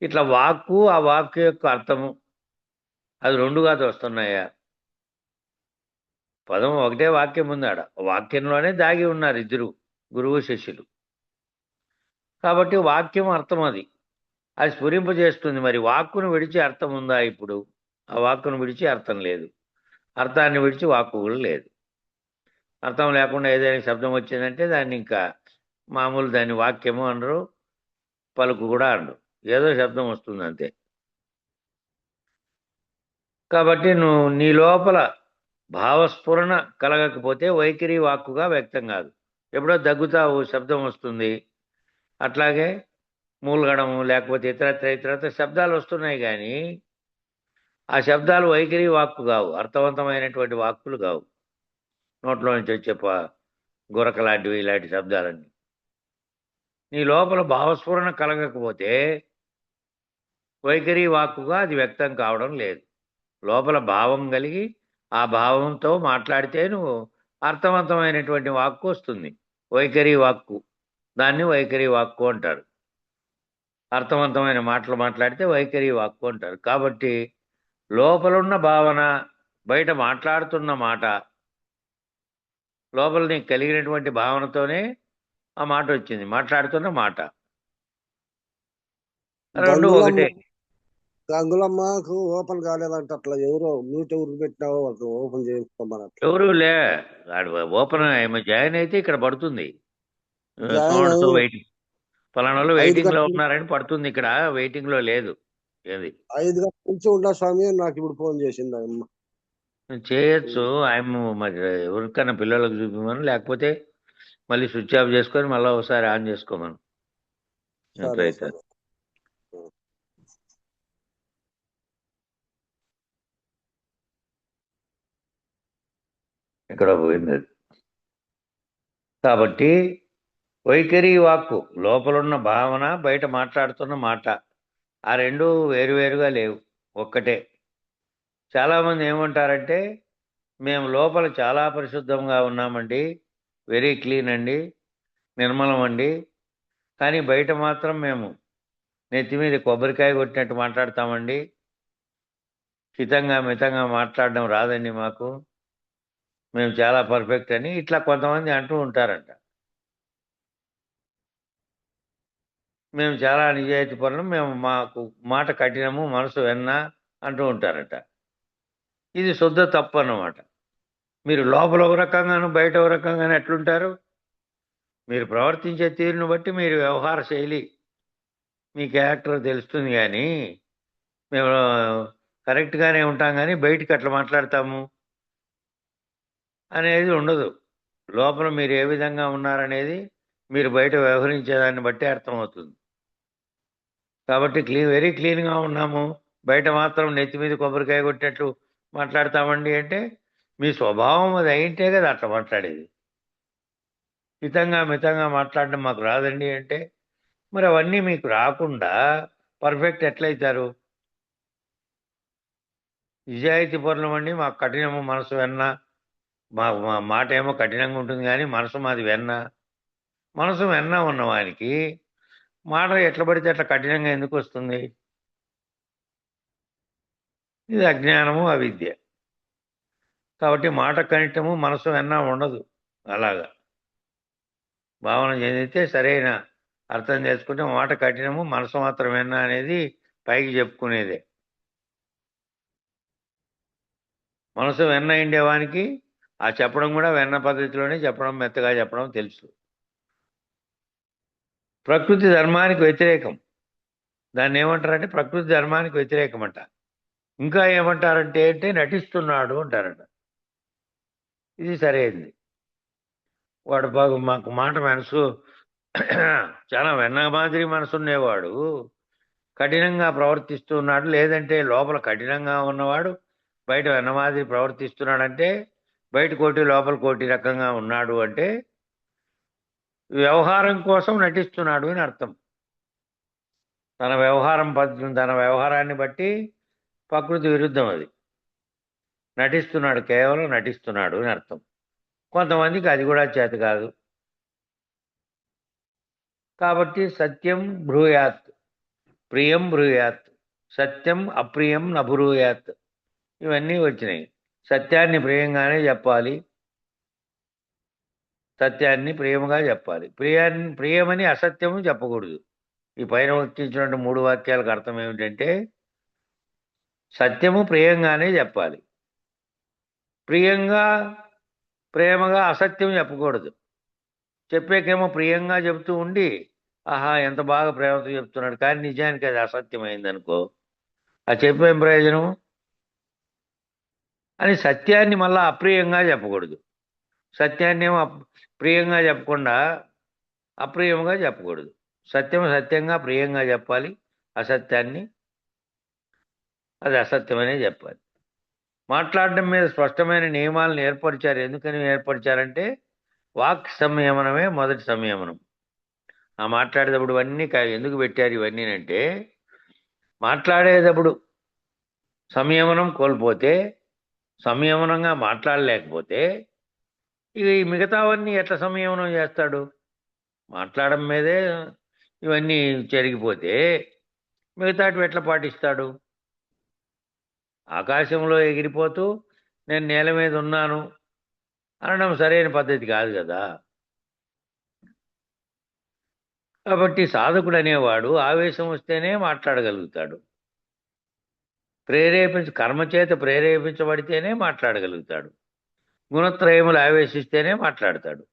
ఇట్లా వాక్కు, ఆ వాక్కు యొక్క అర్థము అది రెండుగా వస్తున్నాయా? పదం ఒకటే వాక్యం ఉందాడ, వాక్యంలోనే దాగి ఉన్నారు ఇద్దరు గురువు శిష్యులు. కాబట్టి వాక్యం అర్థం అది స్ఫురింపజేస్తుంది. మరి వాక్కును విడిచి అర్థం ఉందా? ఇప్పుడు ఆ వాక్కును విడిచి అర్థం లేదు, అర్థాన్ని విడిచి వాక్కు కూడా లేదు. అర్థం లేకుండా ఏదైనా శబ్దం వచ్చిందంటే దాన్ని ఇంకా మామూలు దాన్ని వాక్యము అనరు, పలుకు కూడా అనరు, ఏదో శబ్దం వస్తుంది అంతే. కాబట్టి నువ్వు నీ లోపల భావస్ఫురణ కలగకపోతే వైఖరి వాక్కుగా వ్యక్తం కాదు. ఎప్పుడో దగ్గుతావు శబ్దం వస్తుంది, అట్లాగే మూలగడము లేకపోతే ఇతరత్ర శబ్దాలు వస్తున్నాయి, కానీ ఆ శబ్దాలు వైఖరి వాక్కు కావు, అర్థవంతమైనటువంటి వాక్కులు కావు. నోట్లో నుంచి వచ్చే గురకలాంటివి ఇలాంటి శబ్దాలన్నీ నీ లోపల భావస్ఫురణ కలగకపోతే వైఖరి వాక్కుగా అది వ్యక్తం కావడం లేదు. లోపల భావం కలిగి ఆ భావంతో మాట్లాడితే నువ్వు అర్థవంతమైనటువంటి వాక్కు వస్తుంది, వైఖరి వాక్కు. దాన్ని వైఖరి వాక్కు అంటారు. అర్థవంతమైన మాటలు మాట్లాడితే వైఖరి వాక్కు అంటారు. కాబట్టి లోపలున్న భావన, బయట మాట్లాడుతున్న మాట, లోపల నీకు కలిగినటువంటి భావనతోనే ఆ మాట వచ్చింది, మాట్లాడుతున్న మాట రెండు ఒకటే. గంగులమ్మకు ఓపెన్ కాలేదంట, అట్లా ఎవరో మ్యూట్ ఎవరు పెట్టినావో ఓపెన్ చేసుకోమని. ఎవరు లే, ఓపెన్ జాయిన్ అయితే ఇక్కడ పడుతుంది, వెయిటింగ్ ఫలానా వాళ్ళు వెయిటింగ్ లో ఉన్నారని పడుతుంది, ఇక్కడ వెయిటింగ్ లో లేదు. ఏది 5 గంటల నుంచి ఉండా స్వామి నాకు ఇప్పుడు ఫోన్ చేసింది అమ్మ. చేయొచ్చు. ఆయన మరి ఎవరికన్నా పిల్లలకు చూపిమను, లేకపోతే మళ్ళీ స్విచ్ ఆఫ్ చేసుకొని మళ్ళీ ఒకసారి ఆన్ చేసుకోమను. సరే ఎట్లయితే సరే. ఇక్కడ పోయింది అది. కాబట్టి వైఖరి వాక్కు లోపలున్న భావన, బయట మాట్లాడుతున్న మాట, ఆ రెండు వేరువేరుగా లేవు, ఒక్కటే. చాలామంది ఏమంటారంటే మేము లోపల చాలా పరిశుద్ధంగా ఉన్నామండి, వెరీ క్లీన్ అండి, నిర్మలం అండి, కానీ బయట మాత్రం మేము నెత్తి మీద కొబ్బరికాయ కొట్టినట్టు మాట్లాడతామండి, హితంగా మితంగా మాట్లాడడం రాదండి మాకు, మేము చాలా పర్ఫెక్ట్ అని ఇట్లా కొంతమంది అంటూ ఉంటారంట. మేము చాలా నిజాయితీ పరులం, మేము మాకు మాట కఠినము, మనసు వెన్న అంటూ ఉంటారట. ఇది శుద్ధ తప్పు అన్నమాట. మీరు లోపల ఒక రకంగాను బయట ఒక రకంగాను ఎట్లుంటారు? మీరు ప్రవర్తించే తీరును బట్టి మీరు వ్యవహార శైలి, మీ క్యారెక్టర్ తెలుస్తుంది. కానీ మేము కరెక్ట్గానే ఉంటాం, కానీ బయటికి అట్లా మాట్లాడతాము అనేది ఉండదు. లోపల మీరు ఏ విధంగా ఉన్నారనేది మీరు బయట వ్యవహరించేదాన్ని బట్టి అర్థమవుతుంది. కాబట్టి వెరీ క్లీన్గా ఉన్నాము, బయట మాత్రం నెత్తి మీద కొబ్బరికాయ కొట్టినట్లు మాట్లాడతామండి అంటే మీ స్వభావం అది అయింటే కదా అట్లా మాట్లాడేది. హితంగా మితంగా మాట్లాడడం మాకు రాదండి అంటే మరి అవన్నీ మీకు రాకుండా పర్ఫెక్ట్ ఎట్లయితారు? నిజాయితీ పరులమండి, మాకు కఠినము మనసు వెన్న, మా మాట ఏమో కఠినంగా ఉంటుంది కానీ మనసు మాది వెన్న. మనసు వెన్న ఉన్నవానికి మాట ఎట్లా పడితే అట్లా కఠినంగా ఎందుకు వస్తుంది? ఇది అజ్ఞానము, అవిద్య. కాబట్టి మాట కఠినము, మనసు వెన్న ఉండదు. అలాగా భావన చెందితే సరైన అర్థం చేసుకుంటే మాట కఠినము, మనసు మాత్రం వెన్న అనేది పైకి చెప్పుకునేదే. మనసు వెన్న ఉండేవానికి ఆ చెప్పడం కూడా వెన్న పద్ధతిలోనే చెప్పడం, మెత్తగా చెప్పడం తెలుసు. ప్రకృతి ధర్మానికి వ్యతిరేకం. దాన్ని ఏమంటారంటే ప్రకృతి ధర్మానికి వ్యతిరేకం అంట. ఇంకా ఏమంటారంటే అంటే నటిస్తున్నాడు అంటారట. ఇది సరైనది. వాడు బాగు మాకు మాట మనసు చాలా వెన్న మాదిరి మనసు ఉండేవాడు కఠినంగా ప్రవర్తిస్తున్నాడు, లేదంటే లోపల కఠినంగా ఉన్నవాడు బయట వెన్న మాదిరి ప్రవర్తిస్తున్నాడంటే బయట కోటి లోపల కోటి రకంగా ఉన్నాడు అంటే వ్యవహారం కోసం నటిస్తున్నాడు అని అర్థం. తన వ్యవహారాన్ని బట్టి ప్రకృతి విరుద్ధం అది. నటిస్తున్నాడు, కేవలం నటిస్తున్నాడు అని అర్థం. కొంతమందికి అది కూడా చేత కాదు. కాబట్టి సత్యం బ్రూయాత్, ప్రియం బ్రూయాత్, సత్యం అప్రియం నభ్రూయాత్, ఇవన్నీ వచ్చినాయి. సత్యాన్ని ప్రియంగానే చెప్పాలి, సత్యాన్ని ప్రియముగా చెప్పాలి. ప్రియమని అసత్యము చెప్పకూడదు. ఈ పైన వచ్చినటువంటి 3 వాక్యాలకు అర్థం ఏమిటంటే సత్యము ప్రియంగానే చెప్పాలి, ప్రేమగా అసత్యం చెప్పకూడదు. చెప్పేకేమో ప్రియంగా చెబుతూ ఉండి ఆహా ఎంత బాగా ప్రేమతో చెప్తున్నాడు, కానీ నిజానికి అది అసత్యమైంది అనుకో, ఆ చెప్పేం ప్రయోజనం అని. సత్యాన్ని మళ్ళా అప్రియంగా చెప్పకూడదు. సత్యాన్ని ఏమో ప్రియంగా చెప్పకుండా అప్రియంగా చెప్పకూడదు. సత్యంగా ప్రియంగా చెప్పాలి, అసత్యాన్ని అది అసత్యమనే చెప్పాలి. మాట్లాడడం మీద స్పష్టమైన నియమాలను ఏర్పరిచారు. ఎందుకని ఏర్పరిచారంటే వాక్ సంయమనమే మొదటి సంయమనం. ఆ మాట్లాడేటప్పుడు ఇవన్నీ ఎందుకు పెట్టారు ఇవన్నీ అంటే మాట్లాడేటప్పుడు సంయమనం కోల్పోతే, సంయమనంగా మాట్లాడలేకపోతే ఇవి మిగతావన్నీ ఎట్లా సంయమనం చేస్తాడు? మాట్లాడడం మీదే ఇవన్నీ జరిగిపోతే మిగతాటివి ఎట్లా పాటిస్తాడు? ఆకాశంలో ఎగిరిపోతూ నేను నేల మీద ఉన్నాను అనడం సరైన పద్ధతి కాదు కదా. కాబట్టి సాధకుడు అనేవాడు ఆవేశం వస్తేనే మాట్లాడగలుగుతాడు, కర్మచేత ప్రేరేపించబడితేనే మాట్లాడగలుగుతాడు, గుణత్రయములు ఆవేశిస్తేనే మాట్లాడతాడు.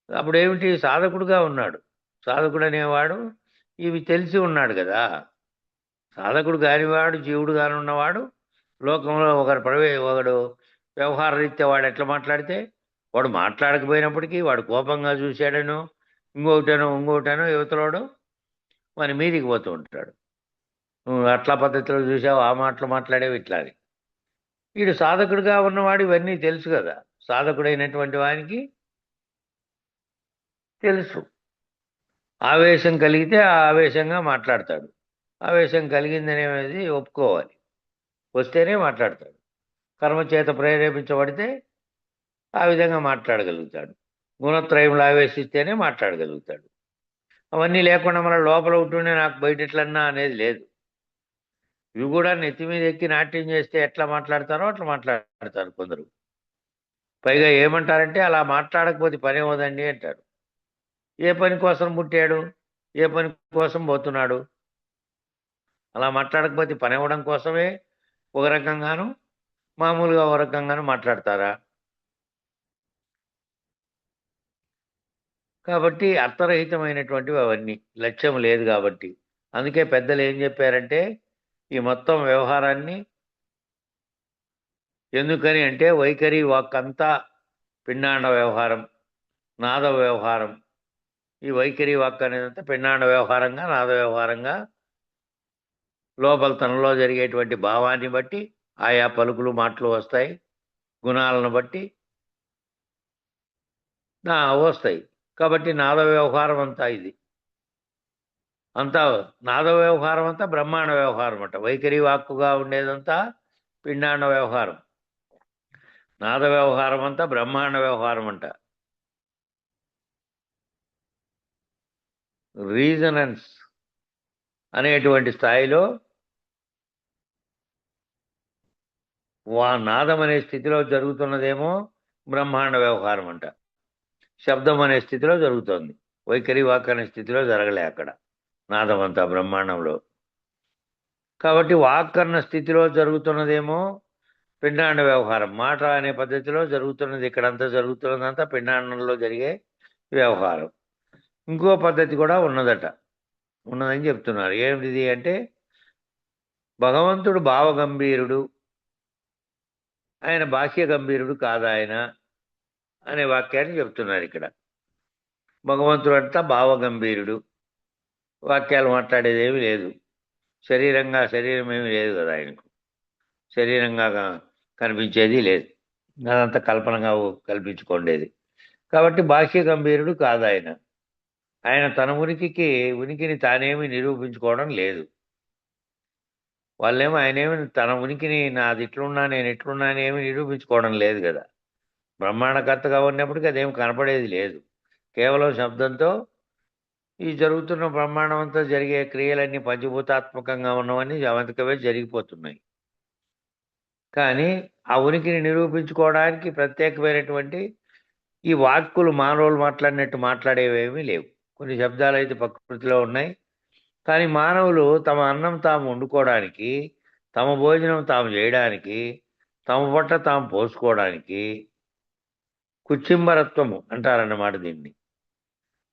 అప్పుడేమిటి? సాధకుడుగా ఉన్నాడు. సాధకుడు అనేవాడు ఇవి తెలిసి ఉన్నాడు కదా. సాధకుడు కానివాడు, జీవుడు కానున్నవాడు లోకంలో ఒకడు వ్యవహార రీత్యా వాడు ఎట్లా మాట్లాడితే వాడు మాట్లాడకపోయినప్పటికీ వాడు కోపంగా చూశాడనో ఇంకొకటనో యువతలోడు మన మీదికి పోతూ ఉంటాడు. నువ్వు అట్లా పద్ధతిలో చూసావు, ఆ మాటలు మాట్లాడేవి ఇట్లా అని. వీడు సాధకుడిగా ఉన్నవాడు ఇవన్నీ తెలుసు కదా. సాధకుడైనటువంటి వానికి తెలుసు. ఆవేశం కలిగితే ఆ ఆవేశంగా మాట్లాడతాడు. ఆవేశం కలిగిందనేది ఒప్పుకోవాలి, వస్తేనే మాట్లాడతాడు. కర్మ చేత ప్రేరేపించబడితే ఆ విధంగా మాట్లాడగలుగుతాడు. గుణత్రయంలో ఆవేశిస్తేనే మాట్లాడగలుగుతాడు. అవన్నీ లేకుండా మన లోపల ఉంటుండే నాకు బయట ఎట్లన్నా అనేది లేదు. ఇవి కూడా నెత్తి మీద ఎక్కి నాట్యం చేస్తే ఎట్లా మాట్లాడతారో అట్లా మాట్లాడతారు కొందరు. పైగా ఏమంటారంటే అలా మాట్లాడకపోతే పని అవ్వదండి అంటారు. ఏ పని కోసం పుట్టాడు, ఏ పని కోసం పోతున్నాడు? అలా మాట్లాడకపోతే పని అవ్వడం కోసమే ఒక రకంగాను, మామూలుగా ఒక రకంగాను మాట్లాడతారా? కాబట్టి అర్థరహితమైనటువంటివి అవన్నీ, లక్ష్యం లేదు కాబట్టి. అందుకే పెద్దలు ఏం చెప్పారంటే ఈ మొత్తం వ్యవహారాన్ని ఎందుకని అంటే వైఖరి వాక్ అంతా పిండాండ వ్యవహారం, నాద వ్యవహారం. ఈ వైఖరి వాక్ అనేదంతా పిండాండ వ్యవహారంగా, నాద వ్యవహారంగా లోపల తనలో జరిగేటువంటి భావాన్ని బట్టి ఆయా పలుకులు మాటలు వస్తాయి. గుణాలను బట్టి వస్తాయి. కాబట్టి నాద వ్యవహారం అంతా ఇది అంతా నాద వ్యవహారం అంతా బ్రహ్మాండ వ్యవహారం అంట. వైఖరి వాక్కుగా ఉండేదంతా పిండాండ వ్యవహారం. నాద వ్యవహారం అంతా బ్రహ్మాండ వ్యవహారం అంట. రీజనెన్స్ అనేటువంటి స్థాయిలో నాదం అనే స్థితిలో జరుగుతున్నదేమో బ్రహ్మాండ వ్యవహారం అంట. శబ్దం అనే స్థితిలో జరుగుతోంది. వైఖరి వాక్ అనే స్థితిలో జరగలే అక్కడ నాదం అంతా బ్రహ్మాండంలో. కాబట్టి వాక్ అన్న స్థితిలో జరుగుతున్నదేమో పిండాండ వ్యవహారం. మాట అనే పద్ధతిలో జరుగుతున్నది, ఇక్కడంతా జరుగుతున్నదంతా పిండాండంలో జరిగే వ్యవహారం. ఇంకో పద్ధతి కూడా ఉన్నదని చెప్తున్నారు. ఏమిటిది అంటే భగవంతుడు భావగంభీరుడు, ఆయన బాహ్య గంభీరుడు కాదు ఆయన అనే వాక్యాన్ని చెప్తున్నారు ఇక్కడ. భగవంతుడు అంతా భావగంభీరుడు, వాక్యాలు మాట్లాడేది ఏమీ లేదు. శరీరం ఏమీ లేదు కదా ఆయనకు, శరీరంగా కనిపించేది లేదు, అదంతా కల్పనగా కల్పించుకోండేది. కాబట్టి బాహ్య గంభీరుడు కాదు ఆయన. ఆయన తన ఉనికిని తానేమి నిరూపించుకోవడం లేదు. వాళ్ళేమో ఆయనేమి తన ఉనికిని నాది ఇట్లున్నా నేను ఇట్లున్నా అని ఏమి నిరూపించుకోవడం లేదు కదా. బ్రహ్మాండకర్తగా ఉన్నప్పటికీ అదేమి కనపడేది లేదు. కేవలం శబ్దంతో ఈ జరుగుతున్న బ్రహ్మాండం అంతా జరిగే క్రియలన్నీ పంచభూతాత్మకంగా ఉన్నవన్నీ అవంతకవే జరిగిపోతున్నాయి. కానీ ఆ ఉనికిని నిరూపించుకోవడానికి ప్రత్యేకమైనటువంటి ఈ వాక్కులు మానవులు మాట్లాడినట్టు మాట్లాడేవేమీ లేవు. కొన్ని శబ్దాలు అయితే ప్రకృతిలో ఉన్నాయి. కానీ మానవులు తమ అన్నం తాము వండుకోవడానికి, తమ భోజనం తాము చేయడానికి, తమ పొట్ట తాము పోసుకోవడానికి కుచ్చింబరత్వము అంటారన్నమాట దీన్ని.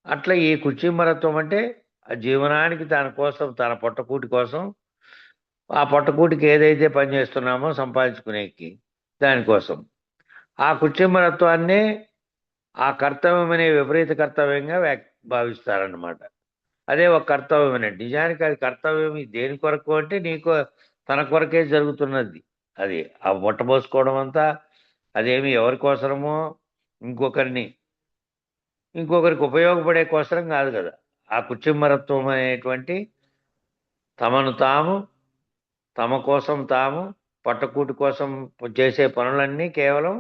అట్లా ఈ కుచ్చింబరత్వం అంటే ఆ జీవనానికి తన కోసం, తన పొట్టకూటి కోసం, ఆ పొట్టకూటికి ఏదైతే పని చేస్తున్నామో సంపాదించుకునేకి దానికోసం ఆ కుచ్చింబరత్వాన్నే ఆ కర్తవ్యం అనే విపరీత కర్తవ్యంగా భావిస్తారన్నమాట. అదే ఒక కర్తవ్యం అనండి. నిజానికి అది కర్తవ్యం దేని కొరకు అంటే తన కొరకే జరుగుతున్నది. అది ఆ పొట్టబోసుకోవడం అంతా అదేమి ఎవరి కోసమో ఇంకొకరికి ఉపయోగపడే కోసరం కాదు కదా. ఆ కుచ్చింబరత్వం అనేటువంటి తమను తాము, తమ కోసం తాము, పొట్టకూటి కోసం చేసే పనులన్నీ కేవలం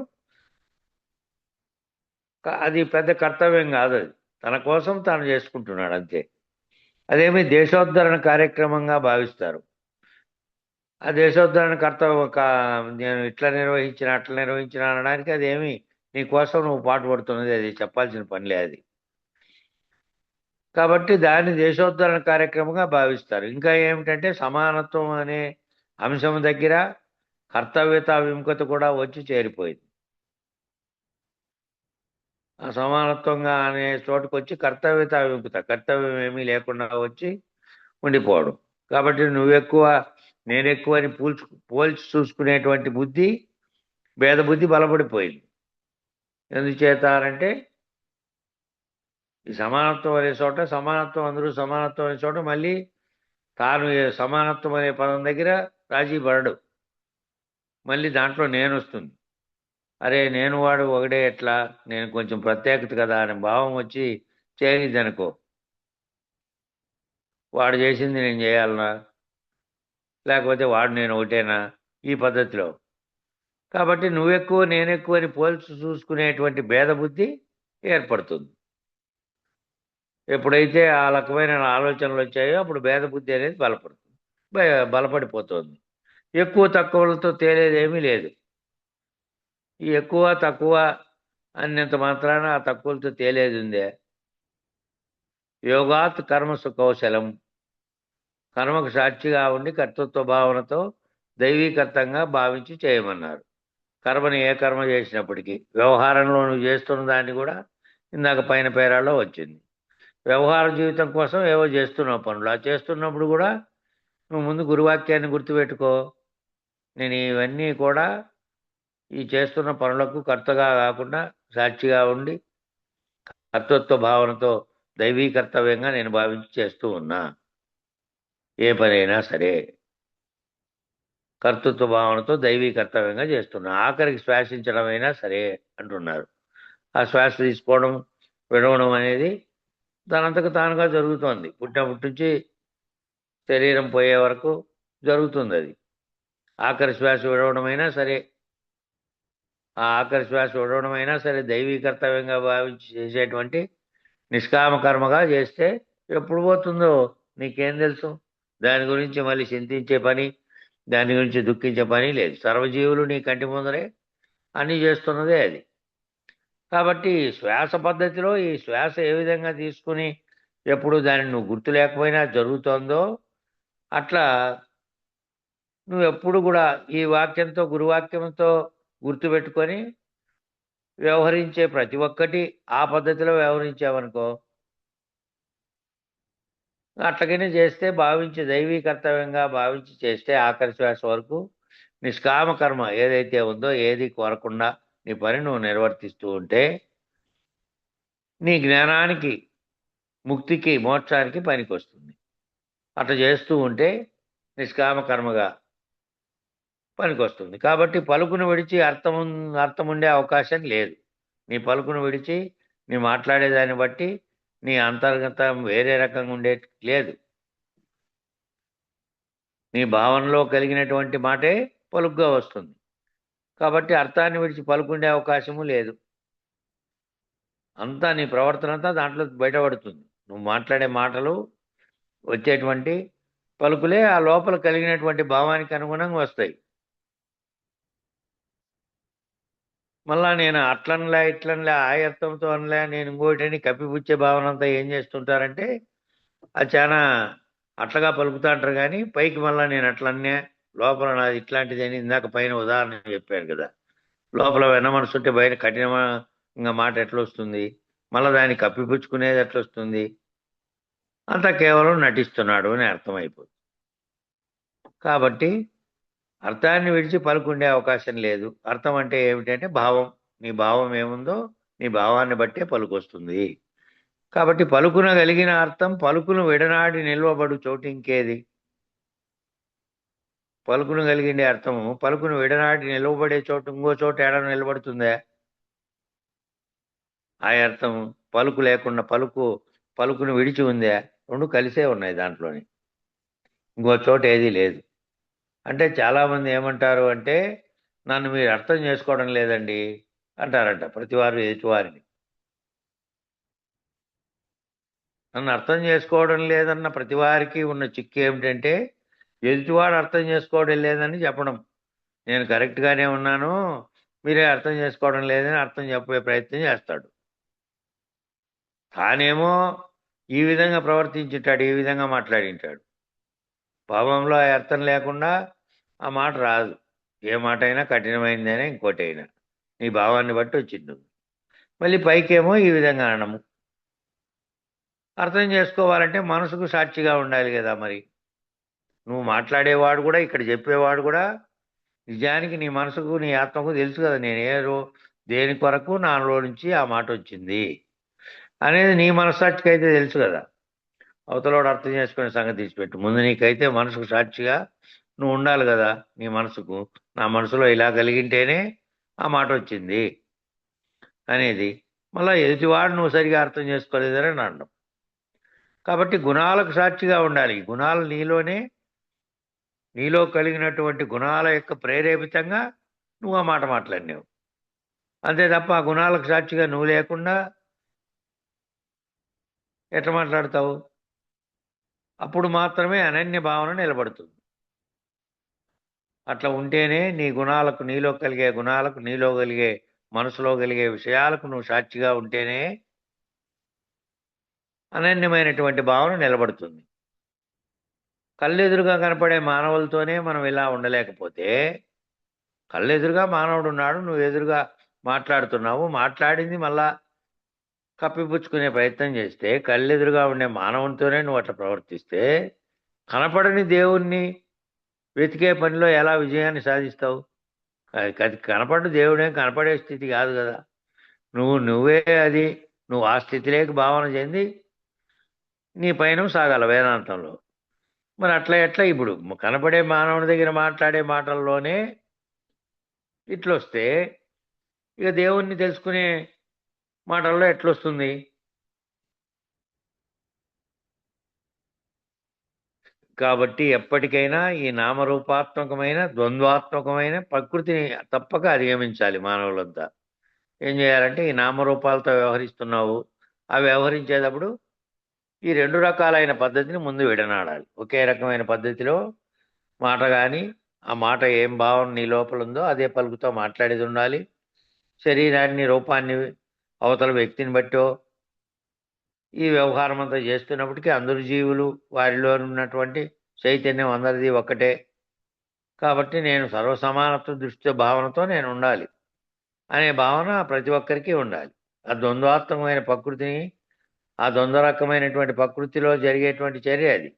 అది పెద్ద కర్తవ్యం కాదు. అది తన కోసం తాను చేసుకుంటున్నాడు అంతే. అదేమి దేశోద్ధరణ కార్యక్రమంగా భావిస్తారు. ఆ దేశోద్ధరణ నేను ఇట్లా నిర్వహించిన అట్లా నిర్వహించిన అనడానికి అదేమి నీ కోసం నువ్వు పాటుపడుతున్నది, అది చెప్పాల్సిన పనిలే అది. కాబట్టి దాన్ని దేశోద్ధరణ కార్యక్రమంగా భావిస్తారు. ఇంకా ఏమిటంటే సమానత్వం అనే అంశం దగ్గర కర్తవ్యత విముఖత కూడా వచ్చి చేరిపోయింది. ఆ సమానత్వంగా అనే చోటుకు వచ్చి కర్తవ్యత విముఖత, కర్తవ్యం ఏమీ లేకుండా వచ్చి ఉండిపోవడం. కాబట్టి నువ్వెక్కువ నేను ఎక్కువ అని పోల్చి చూసుకునేటువంటి బుద్ధి భేద బుద్ధి బలపడిపోయింది. ఎందుచేత అంటే ఈ సమానత్వం అనే చోట సమానత్వం, అందరూ సమానత్వం అనే చోట మళ్ళీ తాను సమానత్వం అనే పదం దగ్గర రాజీ పడడు. మళ్ళీ దాంట్లో నేను వస్తుంది. అరే నేను వాడు ఒకడే, ఎట్లా, నేను కొంచెం ప్రత్యేకత కదా అనే భావం వచ్చి చేయనిద్దనుకో, వాడు చేసింది నేను చేయాలనా, లేకపోతే వాడు నేను ఒకటేనా, ఈ పద్ధతిలో. కాబట్టి నువ్వెక్కువ నేనెక్కువ అని పోల్చి చూసుకునేటువంటి భేద బుద్ధి ఏర్పడుతుంది. ఎప్పుడైతే ఆ రకమైన ఆలోచనలు వచ్చాయో అప్పుడు భేద బుద్ధి అనేది బలపడిపోతుంది. ఎక్కువ తక్కువలతో తేలేదేమీ లేదు. ఈ ఎక్కువ తక్కువ అన్నంత మాత్రాన ఆ తక్కువలతో తేలేది ఉందే. యోగాత్ కర్మసు కౌశలం, కర్మకు సాక్షిగా ఉండి కర్తృత్వ భావనతో దైవీకర్తంగా భావించి చేయమన్నారు. కర్మని ఏ కర్మ చేసినప్పటికీ వ్యవహారంలో నువ్వు చేస్తున్న దాన్ని కూడా ఇందాక పైన పేరాల్లో వచ్చింది. వ్యవహార జీవితం కోసం ఏవో చేస్తున్నావు పనులు. ఆ చేస్తున్నప్పుడు కూడా నువ్వు ముందు గురువాక్యాన్ని గుర్తుపెట్టుకో. నేను ఇవన్నీ కూడా ఈ చేస్తున్న పనులకు కర్తగా కాకుండా సాక్షిగా ఉండి కర్తృత్వ భావనతో దైవీ కర్తవ్యంగా నేను భావించి చేస్తూ ఉన్నా. ఏ పనైనా సరే కర్తృత్వ భావనతో దైవీ కర్తవ్యంగా చేస్తున్నా. ఆఖరికి శ్వాసించడమైనా సరే అంటున్నారు. ఆ శ్వాస తీసుకోవడం విడవడం అనేది దానంతకు తానుగా జరుగుతోంది. పుట్టినప్పటి నుంచి శరీరం పోయే వరకు జరుగుతుంది అది. ఆఖరి శ్వాస విడవడమైనా సరే, ఆ ఆఖరి శ్వాస విడవడమైనా సరే దైవీ కర్తవ్యంగా భావించి చేసేటువంటి నిష్కామ కర్మగా చేస్తే ఎప్పుడు పోతుందో నీకేం తెలుసు. దాని గురించి మళ్ళీ చింతించే పని, దాని గురించి దుఃఖించే పని లేదు. సర్వజీవులు నీ కంటి ముందరే అన్నీ చేస్తున్నదే అది. కాబట్టి శ్వాస పద్ధతిలో ఈ శ్వాస ఏ విధంగా తీసుకుని ఎప్పుడు దాన్ని నువ్వు గుర్తు లేకపోయినా జరుగుతోందో అట్లా నువ్వు ఎప్పుడు కూడా ఈ వాక్యంతో గురువాక్యంతో గుర్తుపెట్టుకొని వ్యవహరించే ప్రతి ఒక్కటి ఆ పద్ధతిలో వ్యవహరించావనుకో, అట్లాగనే చేస్తే భావించి దైవీ కర్తవ్యంగా భావించి చేస్తే ఆఖరి శ్వాస వరకు నిష్కామ కర్మ ఏదైతే ఉందో ఏది కోరకుండా నీ పని నువ్వు నిర్వర్తిస్తూ ఉంటే నీ జ్ఞానానికి, ముక్తికి, మోక్షానికి పనికొస్తుంది. అట్లా చేస్తూ ఉంటే నిష్కామ కర్మగా పనికొస్తుంది. కాబట్టి పలుకును విడిచి అర్థం ఉండే అవకాశం లేదు. నీ పలుకును విడిచి నీ మాట్లాడేదాన్ని బట్టి నీ అంతర్గతం వేరే రకంగా ఉండే లేదు. నీ భావనలో కలిగినటువంటి మాటే పలుకుగా వస్తుంది. కాబట్టి అర్థాన్ని విడిచి పలుకుండే అవకాశము లేదు. అంతా నీ ప్రవర్తన అంతా దాంట్లో బయటపడుతుంది. నువ్వు మాట్లాడే మాటలు, వచ్చేటువంటి పలుకులే ఆ లోపల కలిగినటువంటి భావానికి అనుగుణంగా వస్తాయి. మళ్ళా నేను అట్లనలే ఇట్లనలే ఆ అర్థంతో అనలే నేను ఇంకోటిని కప్పిపుచ్చే భావన అంతా ఏం చేస్తుంటారంటే అది చాలా అట్లగా పలుకుతా అంటారు. కానీ పైకి మళ్ళీ నేను అట్లనే లోపల నాది ఇట్లాంటిది అని ఇందాక పైన ఉదాహరణ చెప్పాను కదా. లోపల వెన్న మనసుంటే బయట కఠినంగా మాట ఎట్లా వస్తుంది, మళ్ళీ దాన్ని కప్పిపుచ్చుకునేది ఎట్లా వస్తుంది. అంతా కేవలం నటిస్తున్నాడు అని అర్థమైపోతుంది. కాబట్టి అర్థాన్ని విడిచి పలుకుండే అవకాశం లేదు. అర్థం అంటే ఏమిటంటే భావం. నీ భావం ఏముందో నీ భావాన్ని బట్టే పలుకొస్తుంది. కాబట్టి పలుకున కలిగిన అర్థం పలుకును విడనాడి నిల్వబడు చోటు ఇంకేది. పలుకును కలిగిండే అర్థము పలుకును విడనాడి నిలవబడే చోటు ఇంకో చోట ఏడ నిలబడుతుందే. ఆ అర్థం పలుకు లేకుండా పలుకును విడిచి ఉందే. రెండు కలిసే ఉన్నాయి దాంట్లోని, ఇంకో చోట ఏదీ లేదు. అంటే చాలామంది ఏమంటారు అంటే నన్ను మీరు అర్థం చేసుకోవడం లేదండి అంటారంట ప్రతివారు ఎదుటివారిని. నన్ను అర్థం చేసుకోవడం లేదన్న ప్రతివారికి ఉన్న చిక్కు ఏమిటంటే ఎదుటివాడు అర్థం చేసుకోవడం లేదని చెప్పడం. నేను కరెక్ట్గానే ఉన్నాను, మీరే అర్థం చేసుకోవడం లేదని అర్థం చెప్పే ప్రయత్నం చేస్తాడు. తానేమో ఈ విధంగా ప్రవర్తించుంటాడు, ఈ విధంగా మాట్లాడింటాడు. భావంలో ఆ అర్థం లేకుండా ఆ మాట రాదు. ఏ మాట అయినా కఠినమైందైనా ఇంకోటి అయినా నీ భావాన్ని బట్టి వచ్చింది. మళ్ళీ పైకేమో ఈ విధంగా అనడము. అర్థం చేసుకోవాలంటే మనసుకు సాక్షిగా ఉండాలి కదా. మరి నువ్వు మాట్లాడేవాడు కూడా, ఇక్కడ చెప్పేవాడు కూడా నిజానికి నీ మనసుకు నీ ఆత్మకు తెలుసు కదా, దేని కొరకు నాలో నుంచి ఆ మాట వచ్చింది అనేది నీ మనస్సాక్షికి అయితే తెలుసు కదా. అవతలోడు అర్థం చేసుకునే సంగతి తీసిపెట్టు. ముందు నీకైతే మనసుకు సాక్షిగా నువ్వు ఉండాలి కదా. నీ మనసుకు నా మనసులో ఇలా కలిగింటేనే ఆ మాట వచ్చింది అనేది. మళ్ళీ ఎదుటివాడు నువ్వు సరిగా అర్థం చేసుకోలేదని అనడం. కాబట్టి గుణాలకు సాక్షిగా ఉండాలి. ఈ గుణాలు నీలో కలిగినటువంటి గుణాల యొక్క ప్రేరేపితంగా నువ్వు ఆ మాట మాట్లాడినావు. అంతే తప్ప ఆ గుణాలకు సాక్షిగా నువ్వు లేకుండా ఎట్లా మాట్లాడతావు? అప్పుడు మాత్రమే అనన్య భావన నిలబడుతుంది. అట్లా ఉంటేనే నీ గుణాలకు, నీలో కలిగే గుణాలకు, నీలో కలిగే మనసులో కలిగే విషయాలకు నువ్వు సాక్షిగా ఉంటేనే అనన్యమైనటువంటి భావన నిలబడుతుంది. కళ్ళెదురుగా కనపడే మానవులతోనే మనం ఇలా ఉండలేకపోతే, కళ్ళెదురుగా మానవుడు ఉన్నాడు, నువ్వు ఎదురుగా మాట్లాడుతున్నావు, మాట్లాడింది మళ్ళా కప్పిపుచ్చుకునే ప్రయత్నం చేస్తే, కళ్ళెదురుగా ఉండే మానవునితోనే నువ్వు అట్లా ప్రవర్తిస్తే, కనపడని దేవుణ్ణి వెతికే పనిలో ఎలా విజయాన్ని సాధిస్తావు? కనపడు దేవుడేం కనపడే స్థితి కాదు కదా. నువ్వే అది. నువ్వు ఆ స్థితిలోకి భావన చెంది నీ పైన సాగాల వేదాంతంలో. మరి ఎట్లా ఇప్పుడు కనపడే మానవుని దగ్గర మాట్లాడే మాటల్లోనే ఇట్లొస్తే ఇక దేవుణ్ణి తెలుసుకునే మాటల్లో ఎట్లొస్తుంది? కాబట్టి ఎప్పటికైనా ఈ నామరూపాత్మకమైన ద్వంద్వాత్మకమైన ప్రకృతిని తప్పక అధిగమించాలి మానవులంతా. ఏం చేయాలంటే ఈ నామరూపాలతో వ్యవహరిస్తున్నావు, ఆ వ్యవహరించేటప్పుడు ఈ 2 రకాలైన పద్ధతిని ముందు విడనాడాలి. ఒకే రకమైన పద్ధతిలో మాట కానీ, ఆ మాట ఏం భావన నీ లోపల ఉందో అదే పలుకుతో మాట్లాడేది ఉండాలి. శరీరాన్ని, రూపాన్ని అవతల వ్యక్తిని బట్టో ఈ వ్యవహారం అంతా చేస్తున్నప్పటికీ అందరు జీవులు, వారిలో ఉన్నటువంటి చైతన్యం అందరిది ఒక్కటే. కాబట్టి నేను సర్వసమానత్వ దృష్టి భావనతో నేను ఉండాలి అనే భావన ప్రతి ఒక్కరికి ఉండాలి. ఆ ద్వంద్వాత్మకమైన ప్రకృతిని, ఆ ద్వంద్వ రకమైనటువంటి ప్రకృతిలో జరిగేటువంటి చర్య అది.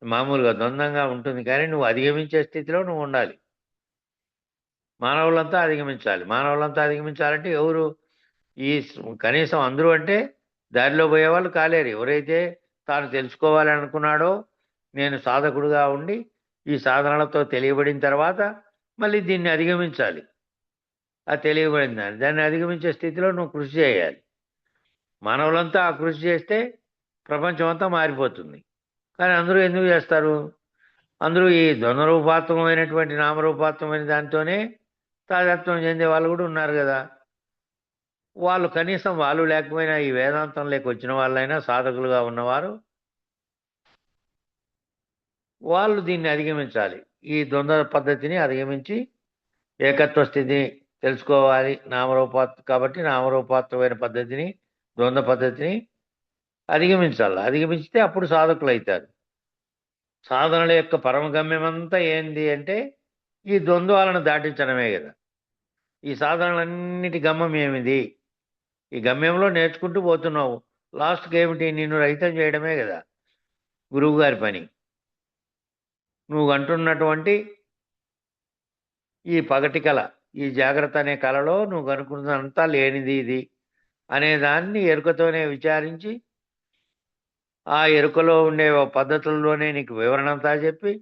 మామూలుగా ద్వంద్వంగా ఉంటుంది, కానీ నువ్వు అధిగమించే స్థితిలో నువ్వు ఉండాలి. మానవులంతా అధిగమించాలి. మానవులంతా అధిగమించాలంటే ఎవరు? కనీసం అందరూ అంటే దారిలో పోయేవాళ్ళు కాలేరు. ఎవరైతే తాను తెలుసుకోవాలి అనుకున్నాడో, నేను సాధకుడుగా ఉండి ఈ సాధనలతో తెలియబడిన తర్వాత మళ్ళీ దీన్ని అధిగమించాలి. ఆ తెలియబడిన దాన్ని అధిగమించే స్థితిలో నువ్వు కృషి చేయాలి. మానవులంతా ఆ కృషి చేస్తే ప్రపంచం అంతా మారిపోతుంది. కానీ అందరూ ఎందుకు చేస్తారు? అందరూ ఈ ద్వంద్వరూపాత్మకమైనటువంటి నామరూపాత్మకమైన దాంతోనే తాదాత్మ్యం చెందే వాళ్ళు కూడా ఉన్నారు కదా. వాళ్ళు కనీసం వాళ్ళు లేకపోయినా ఈ వేదాంతంలోకి వచ్చిన వాళ్ళైనా సాధకులుగా ఉన్నవారు వాళ్ళు దీన్ని అధిగమించాలి. ఈ ద్వంద్వ పద్ధతిని అధిగమించి ఏకత్వ స్థితిని తెలుసుకోవాలి. కాబట్టి నామరూపాత్మకమైన పద్ధతిని, ద్వంద్వ పద్ధతిని అధిగమించాలి. అధిగమించితే అప్పుడు సాధకులు అవుతారు. సాధనల యొక్క పరమగమ్యమంతా ఏంది అంటే ఈ ద్వంద్వాలను దాటించడమే కదా. ఈ సాధనలన్నిటి గమ్యం ఏమిది? ఈ గమ్యంలో నేర్చుకుంటూ పోతున్నావు. లాస్ట్కి ఏమిటి? నిన్ను రహితం చేయడమే కదా గురువు గారి పని. నువ్వు అంటున్నటువంటి ఈ పగటి కళ, ఈ జాగ్రత్త అనే కళలో నువ్వు కనుక్కున్నదంతా లేనిది ఇది అనేదాన్ని ఎరుకతోనే విచారించి, ఆ ఎరుకలో ఉండే పద్ధతుల్లోనే నీకు వివరణ అంతా చెప్పి,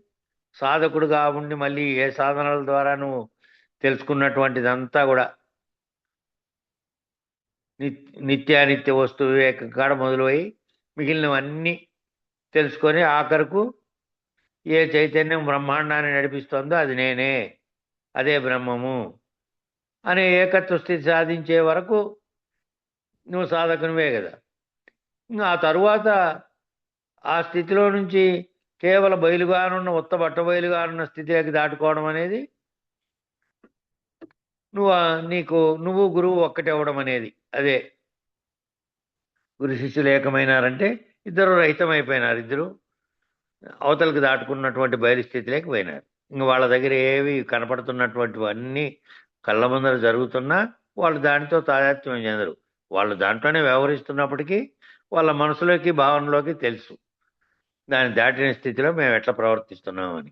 సాధకుడుగా ఉండి మళ్ళీ ఏ సాధనల ద్వారా నువ్వు తెలుసుకున్నటువంటిదంతా కూడా నిత్యానిత్య వస్తువు వివేకం కాడ మొదలుపోయి మిగిలినవన్నీ తెలుసుకొని ఆఖరకు ఏ చైతన్యం బ్రహ్మాండాన్ని నడిపిస్తుందో అది నేనే, అదే బ్రహ్మము అనే ఏకత్వ స్థితి సాధించే వరకు నువ్వు సాధకునివే కదా. ఇంకా ఆ తరువాత ఆ స్థితిలో నుంచి కేవలం బయలుగానున్న బట్ట బయలుగానున్న స్థితిలోకి దాటుకోవడం అనేది నువ్వు గురువు ఒక్కటే అవ్వడం అనేది. అదే గురు శిష్యులు ఏకమైనారంటే ఇద్దరు రహితమైపోయినారు. ఇద్దరు అవతలకు దాటుకున్నటువంటి బయలుస్థితిలోకి పోయినారు. ఇంక వాళ్ళ దగ్గర ఏవి కనపడుతున్నటువంటివన్నీ కళ్ళ ముందర జరుగుతున్నా వాళ్ళు దానితో తాదాత్మ్యం చెందరు. వాళ్ళు దాంట్లోనే వ్యవహరిస్తున్నప్పటికీ వాళ్ళ మనసులోకి, భావనలోకి తెలుసు దాన్ని దాటిన స్థితిలో మేము ఎట్లా ప్రవర్తిస్తున్నామని.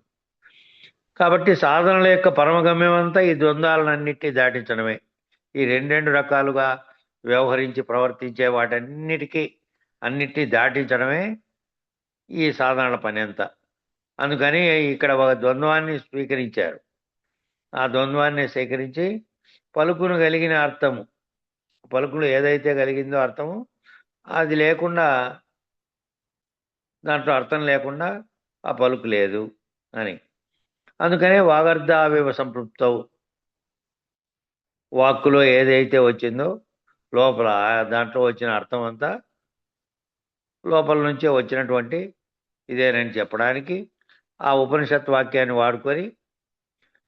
కాబట్టి సాధనల యొక్క పరమగమ్యం అంతా ఈ ద్వంద్వాలన్నిటినీ దాటించడమే. ఈ రెండు రకాలుగా వ్యవహరించి ప్రవర్తించే వాటన్నిటికీ అన్నిటినీ దాటించడమే ఈ సాధనల పని అంతా. అందుకని ఇక్కడ ఒక ద్వంద్వాన్ని స్వీకరించారు. ఆ ద్వంద్వాన్ని స్వీకరించి పలుకును కలిగిన అర్థము, పలుకులు ఏదైతే కలిగిందో అర్థము, అది లేకుండా, దాంట్లో అర్థం లేకుండా ఆ పలుకు లేదు అని. అందుకనే వాగర్ధావివ సంపృప్తవు, వాక్కులో ఏదైతే వచ్చిందో లోపల దాంట్లో వచ్చిన అర్థం అంతా లోపల నుంచే వచ్చినటువంటి ఇదేనని చెప్పడానికి ఆ ఉపనిషత్ వాక్యాన్ని వాడుకొని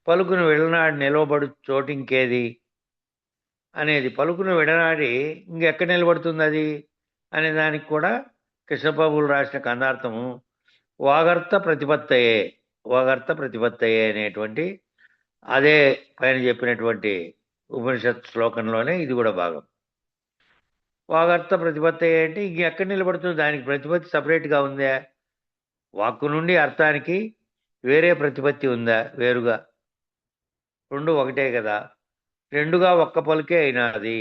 పలుకును విడనాడి నిలవబడు చోటు ఇంకేది అనేది, పలుకును విడనాడి ఇంకెక్కడ నిలబడుతుంది అది అనే దానికి కూడా కృష్ణప్రభువులు రాసిన కందార్థము వాగర్త ప్రతిపత్తయే, వాగర్త ప్రతిపత్తయే అనేటువంటి అదే పైన చెప్పినటువంటి ఉపనిషత్ శ్లోకంలోనే ఇది కూడా భాగం. వాగర్త ప్రతిపత్తయే అంటే ఇంకెక్కడ నిలబడుతుంది, దానికి ప్రతిపత్తి సపరేట్గా ఉందా? వాక్కు నుండి అర్థానికి వేరే ప్రతిపత్తి ఉందా వేరుగా? రెండు ఒకటే కదా, రెండుగా ఒక్క పలుకే అయినది.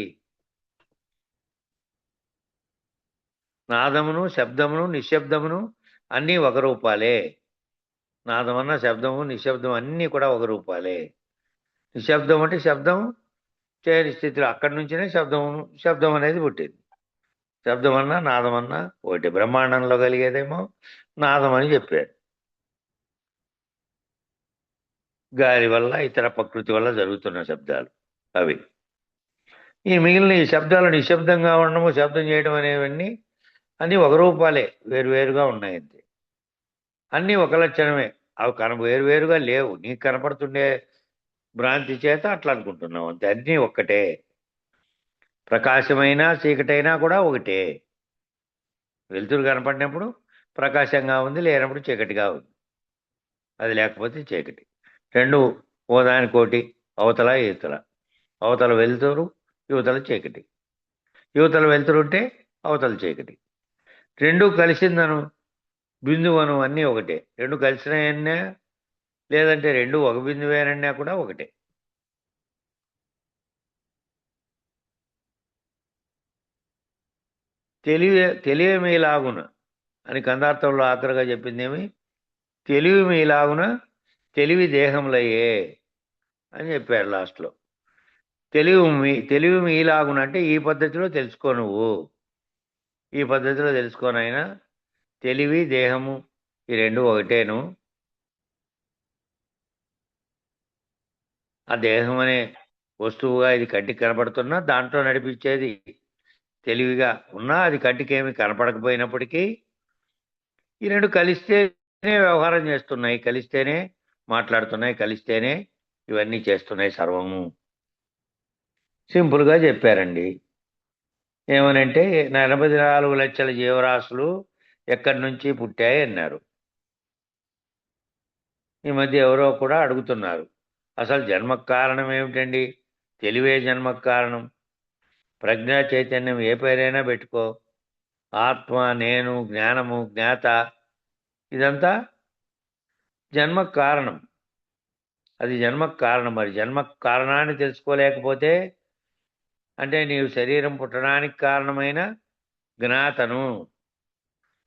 నాదమును శబ్దమును నిశ్శబ్దమును అన్నీ ఒక రూపాలే. నాదమన్న శబ్దము నిశ్శబ్దం అన్నీ కూడా ఒక రూపాలే. నిశ్శబ్దం అంటే శబ్దం చేయని స్థితిలో అక్కడి నుంచినే శబ్దం అనేది పుట్టింది. శబ్దం అన్నా నాదమన్నా ఒకటి. బ్రహ్మాండంలో కలిగేదేమో నాదం అని చెప్పారు. గాలి వల్ల ఇతర ప్రకృతి వల్ల జరుగుతున్న శబ్దాలు అవి. ఈ మిగిలిన ఈ శబ్దాలు నిశ్శబ్దంగా ఉండడము, శబ్దం చేయడం అనేవన్నీ అన్నీ ఒక రూపాలే, వేరువేరుగా ఉన్నాయి అంతే. అన్నీ ఒక లక్షణమే, అవి వేరువేరుగా లేవు. నీకు కనపడుతుండే భ్రాంతి చేత అట్లా అనుకుంటున్నావు అంతే. అన్నీ ఒక్కటే. ప్రకాశమైనా చీకటైనా కూడా ఒకటే. వెలుతురు కనపడినప్పుడు ప్రకాశంగా ఉంది, లేనప్పుడు చీకటిగా ఉంది. అది లేకపోతే చీకటి. రెండు ఓదానికోటి, అవతల యువతల. అవతల వెలుతురు, యువతల చీకటి. యువతల వెలుతురు ఉంటే అవతల చీకటి. రెండు కలిసిందను, బిందువను అన్నీ ఒకటే. రెండు కలిసినాయన్నా లేదంటే రెండు ఒక బిందువేనన్నా కూడా ఒకటే. తెలివి మీలాగున అని కందార్థంలో ఆఖరిగా చెప్పిందేమి? తెలివి మీలాగున తెలివి దేహములయ్యే అని చెప్పారు లాస్ట్లో. తెలివి మీలాగున అంటే ఈ పద్ధతిలో తెలుసుకో, నువ్వు ఈ పద్ధతిలో తెలుసుకోనైనా తెలివి దేహము ఈ రెండు ఒకటేను. ఆ దేహం అనే వస్తువుగా ఇది కంటికి కనపడుతున్నా దాంట్లో నడిపించేది తెలివిగా ఉన్నా అది కంటికి ఏమి కనపడకపోయినప్పటికీ ఈ రెండు కలిస్తేనే వ్యవహారం చేస్తున్నాయి, కలిస్తేనే మాట్లాడుతున్నాయి, కలిస్తేనే ఇవన్నీ చేస్తున్నాయి సర్వము. సింపుల్గా చెప్పారండి. ఏమనంటే 84 లక్షల జీవరాశులు ఎక్కడి నుంచి పుట్టాయి అన్నారు. ఈ మధ్య ఎవరో కూడా అడుగుతున్నారు, అసలు జన్మకు కారణం ఏమిటండి? తెలివే జన్మకు కారణం. ప్రజ్ఞా చైతన్యం ఏ పేరైనా పెట్టుకో, ఆత్మ, నేను, జ్ఞానము, జ్ఞాత, ఇదంతా జన్మకు కారణం. అది జన్మకు కారణం. మరి జన్మకు కారణాన్ని తెలుసుకోలేకపోతే, అంటే నీవు శరీరం పుట్టడానికి కారణమైన జ్ఞాతను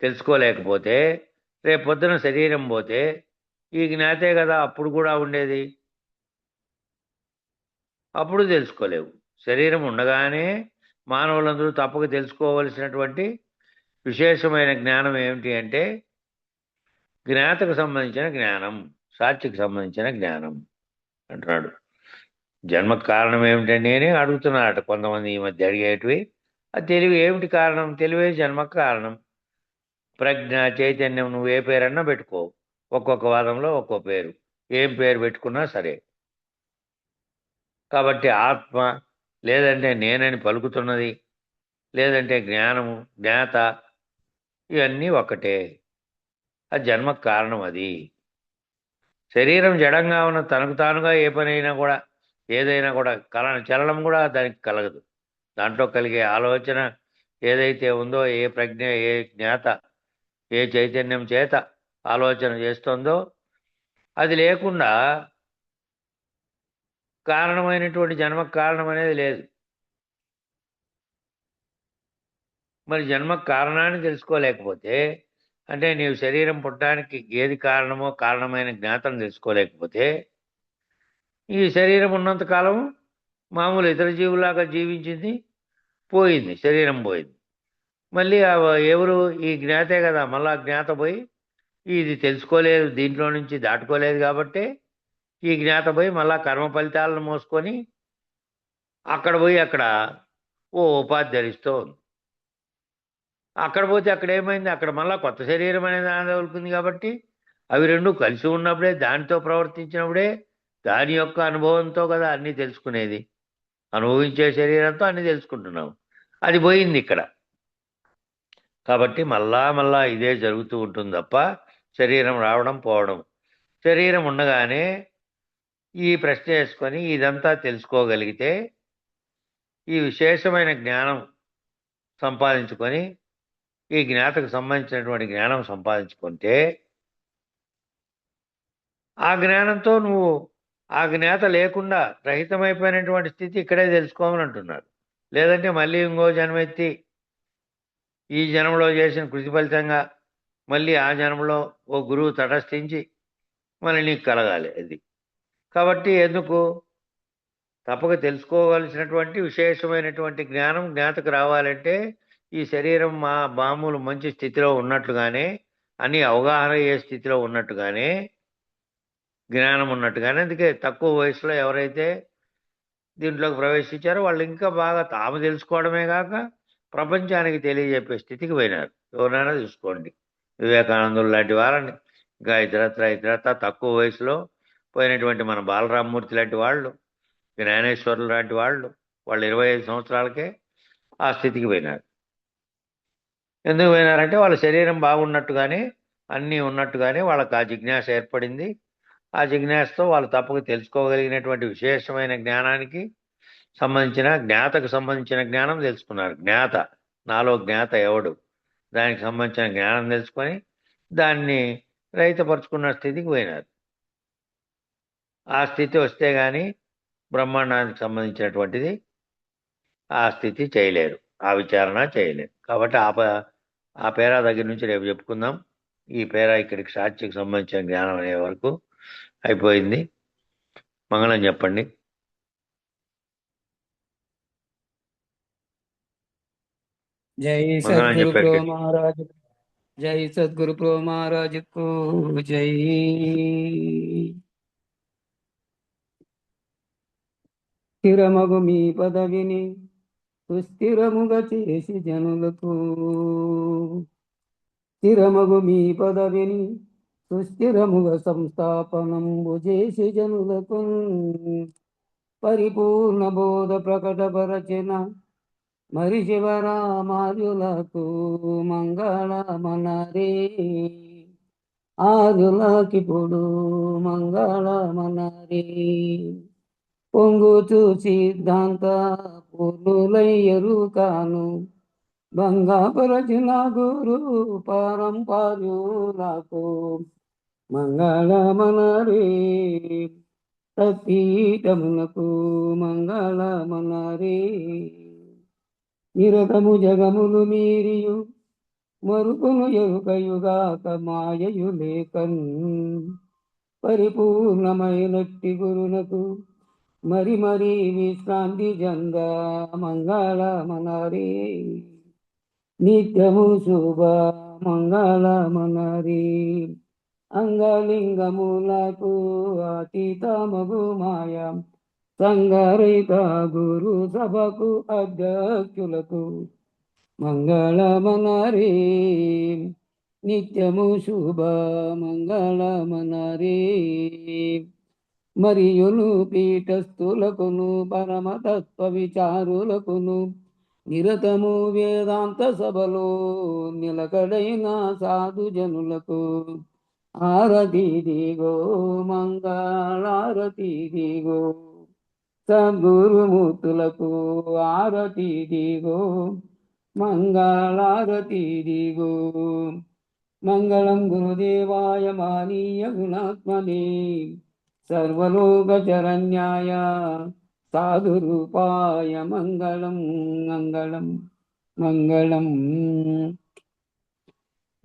తెలుసుకోలేకపోతే, రేపు పొద్దున శరీరం పోతే ఈ జ్ఞాతే కదా అప్పుడు కూడా ఉండేది. అప్పుడు తెలుసుకోలేవు. శరీరం ఉండగానే మానవులందరూ తప్పక తెలుసుకోవలసినటువంటి విశేషమైన జ్ఞానం ఏమిటి అంటే జ్ఞాతకు సంబంధించిన జ్ఞానం, సాక్షికి సంబంధించిన జ్ఞానం అంటున్నాడు. జన్మకు కారణం ఏమిటండి అని అడుగుతున్నారట కొంతమంది ఈ మధ్య అడిగేటివి. అది తెలివి ఏమిటి కారణం? తెలివే జన్మకు కారణం. ప్రజ్ఞ, చైతన్యం, నువ్వు ఏ పేరన్నా పెట్టుకో. ఒక్కొక్క వాదంలో ఒక్కో పేరు, ఏం పేరు పెట్టుకున్నా సరే. కాబట్టి ఆత్మ, లేదంటే నేనని పలుకుతున్నది, లేదంటే జ్ఞానము, జ్ఞాత, ఇవన్నీ ఒక్కటే. అది జన్మకు కారణం. అది శరీరం జడంగా ఉన్న తనకు తానుగా ఏ పనైనా కూడా, ఏదైనా కూడా చలనం కూడా దానికి కలగదు. దాంట్లో కలిగే ఆలోచన ఏదైతే ఉందో, ఏ ప్రజ్ఞ, ఏ జ్ఞాత, ఏ చైతన్యం చేత ఆలోచన చేస్తుందో అది లేకుండా కారణమైనటువంటి జన్మకు కారణం అనేది లేదు. మరి జన్మకు కారణాన్ని తెలుసుకోలేకపోతే, అంటే నీవు శరీరం పుట్టడానికి ఏది కారణమో కారణమైన జ్ఞాతం తెలుసుకోలేకపోతే, ఈ శరీరం ఉన్నంత కాలం మామూలు ఇతర జీవులాగా జీవించింది, పోయింది, శరీరం పోయింది. మళ్ళీ ఎవరు ఈ జ్ఞాతే కదా, మళ్ళా జ్ఞాత పోయి ఇది తెలుసుకోలేదు, దీంట్లో నుంచి దాటుకోలేదు కాబట్టి ఈ జ్ఞాత పోయి మళ్ళా కర్మ ఫలితాలను మోసుకొని అక్కడ పోయి అక్కడ ఓ ఉపాధి ధరిస్తూ ఉంది. అక్కడ పోతే అక్కడ ఏమైంది, అక్కడ మళ్ళా కొత్త శరీరం అనేది ఆదవులుకుంది కాబట్టి అవి రెండు కలిసి ఉన్నప్పుడే, దానితో ప్రవర్తించినప్పుడే దాని యొక్క అనుభవంతో కదా అన్నీ తెలుసుకునేది. అనుభవించే శరీరంతో అన్నీ తెలుసుకుంటున్నాం. అది పోయింది ఇక్కడ. కాబట్టి మళ్ళా ఇదే జరుగుతూ ఉంటుంది తప్ప శరీరం రావడం పోవడం. శరీరం ఉండగానే ఈ ప్రశ్న వేసుకొని ఇదంతా తెలుసుకోగలిగితే, ఈ విశేషమైన జ్ఞానం సంపాదించుకొని, ఈ జ్ఞాతకు సంబంధించినటువంటి జ్ఞానం సంపాదించుకుంటే, ఆ జ్ఞానంతో నువ్వు ఆ జ్ఞాత లేకుండా రహితమైపోయినటువంటి స్థితి ఇక్కడే తెలుసుకోమని అంటున్నారు. లేదంటే మళ్ళీ ఇంకో జన్మెత్తి ఈ జన్మలో చేసిన కృషి ఫలితంగా మళ్ళీ ఆ జన్మలో ఓ గురువు తటస్థించి మళ్ళీ నీకు కలగాలి అది. కాబట్టి ఎందుకు, తప్పక తెలుసుకోవలసినటువంటి విశేషమైనటువంటి జ్ఞానం జ్ఞాతకు రావాలంటే ఈ శరీరం మామూలు మంచి స్థితిలో ఉన్నట్లుగానే, అన్ని అవగాహన అయ్యే స్థితిలో ఉన్నట్టుగానే, జ్ఞానం ఉన్నట్టుగానే. అందుకే తక్కువ వయసులో ఎవరైతే దీంట్లోకి ప్రవేశించారో వాళ్ళు ఇంకా బాగా తాము తెలుసుకోవడమే కాక ప్రపంచానికి తెలియజెప్పే స్థితికి పోయినారు. ఎవరైనా చూసుకోండి, వివేకానందులు లాంటి వాళ్ళని, ఇంకా ఇతరత్ర తక్కువ వయసులో పోయినటువంటి మన బాలరామమూర్తి లాంటి వాళ్ళు, జ్ఞానేశ్వరులు లాంటి వాళ్ళు 25 సంవత్సరాలకే ఆ స్థితికి పోయినారు. ఎందుకు పోయినారంటే వాళ్ళ శరీరం బాగున్నట్టుగానే, అన్నీ ఉన్నట్టుగానే వాళ్ళకి ఆ జిజ్ఞాస ఏర్పడింది. ఆ జిజ్ఞాసతో వాళ్ళు తప్పక తెలుసుకోగలిగినటువంటి విశేషమైన జ్ఞానానికి సంబంధించిన, జ్ఞాతకు సంబంధించిన జ్ఞానం తెలుసుకున్నారు. జ్ఞాత, నాలో జ్ఞాత ఎవడు, దానికి సంబంధించిన జ్ఞానం తెలుసుకొని దాన్ని రహితపరుచుకున్న స్థితికి పోయినారు. ఆ స్థితి వస్తే కానీ బ్రహ్మాండానికి సంబంధించినటువంటిది ఆ స్థితి చేయలేరు, ఆ విచారణ చేయలేరు. కాబట్టి ఆ పేరా దగ్గర నుంచి రేపు చెప్పుకుందాం. ఈ పేరా ఇక్కడికి సాక్షికి సంబంధించిన జ్ఞానం అనే వరకు అయిపోయింది. మంగళం చెప్పండి. జై మంగళం సద్గురు ప్రో చెప్పారు. మహారాజ్, జై సద్గురు ప్రో మహారాజ్ కు జై. స్థిరమగు మీ పదవిని సుస్థిరముగా చేసి జనులకు, స్థిరమగు మీ పదవిని సుస్థిరముగా సంస్థాపనము చేసి జనులకు, పరిపూర్ణ బోధ ప్రకటపరచిన మరి శివరామార్యులకు మంగళమనరే. ఆర్యులకిప్పుడు మంగళమనరే. పొంగుచు సిద్ధాంత పూర్ణులయ్యరు కాను భంగపరచిన గురు పారంపర్యులకు మంగళమనరే. తత్పీఠమునకు మంగళమనరే. నిరతము జగములు మీరియు మరుపును ఎరుకయుగాక మాయయు లేకన్, పరిపూర్ణమైనట్టి గురునకు మరి విశ్రాంతి జంద మంగళమనరే. నిత్యము శుభ మంగళమనరే. అంగలింగములకు అతీతమగు మాయ సంగరహిత గురు సభకు అధ్యక్షులకు మంగళమనరే. నిత్యము శుభ మంగళమనరే. మరియును పీఠస్థులకును పరమతత్వ విచారులకును నిరతము వేదాంత సభలో నిలకడైన సాధు జనులకు ఆరతి దిగో మంగళారతి దిగో. సద్గురుమూర్తులకు ఆరతి దిగో మంగళారతి దిగో. మంగళం గురుదేవాయ మానీయ గుణాత్మనే సర్వలోకచరణ్యాయ సాధురూపాయ మంగళం మంగళం మంగళం.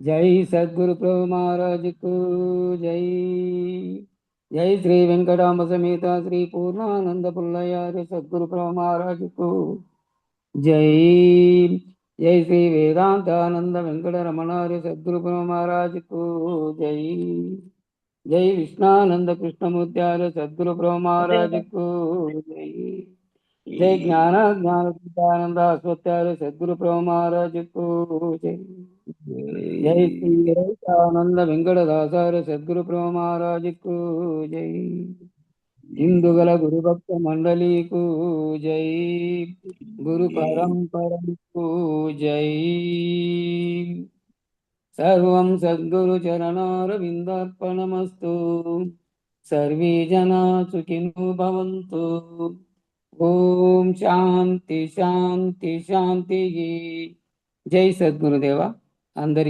జై సద్గురు ప్రభు మహారాజుకు జై. జై శ్రీ వెంకటాంబ సమేత శ్రీ పూర్ణానంద పుల్లయారి సద్గురు ప్రభు మహారాజుకు జై. జై శ్రీ వేదాంతానంద వెంకట రమణారి సద్గురు ప్రభు మహారాజుకు జై. జై విష్ణానంద కృష్ణమూర్త్యారి సద్గురు ప్రభు మహారాజుకు జై. జై జ్ఞాన జ్ఞానదానంద అశ్వత్యారి సద్గురు ప్రభు మహారాజుకు జై. జై శ్రీ ఆనంద వెంకటదాసారి సద్గురు ప్రభు మహారాజుకు జై. ఇందుగల గురుభక్త మండలికు జై. గురు పరంపరకు జై. సర్వం సద్గురు చరణారవిందార్పణమస్తు. సర్వే జనా సుఖినో భవంతు. ఓం శాంతి శాంతి శాంతి. జై సద్గురుదేవ. అందరి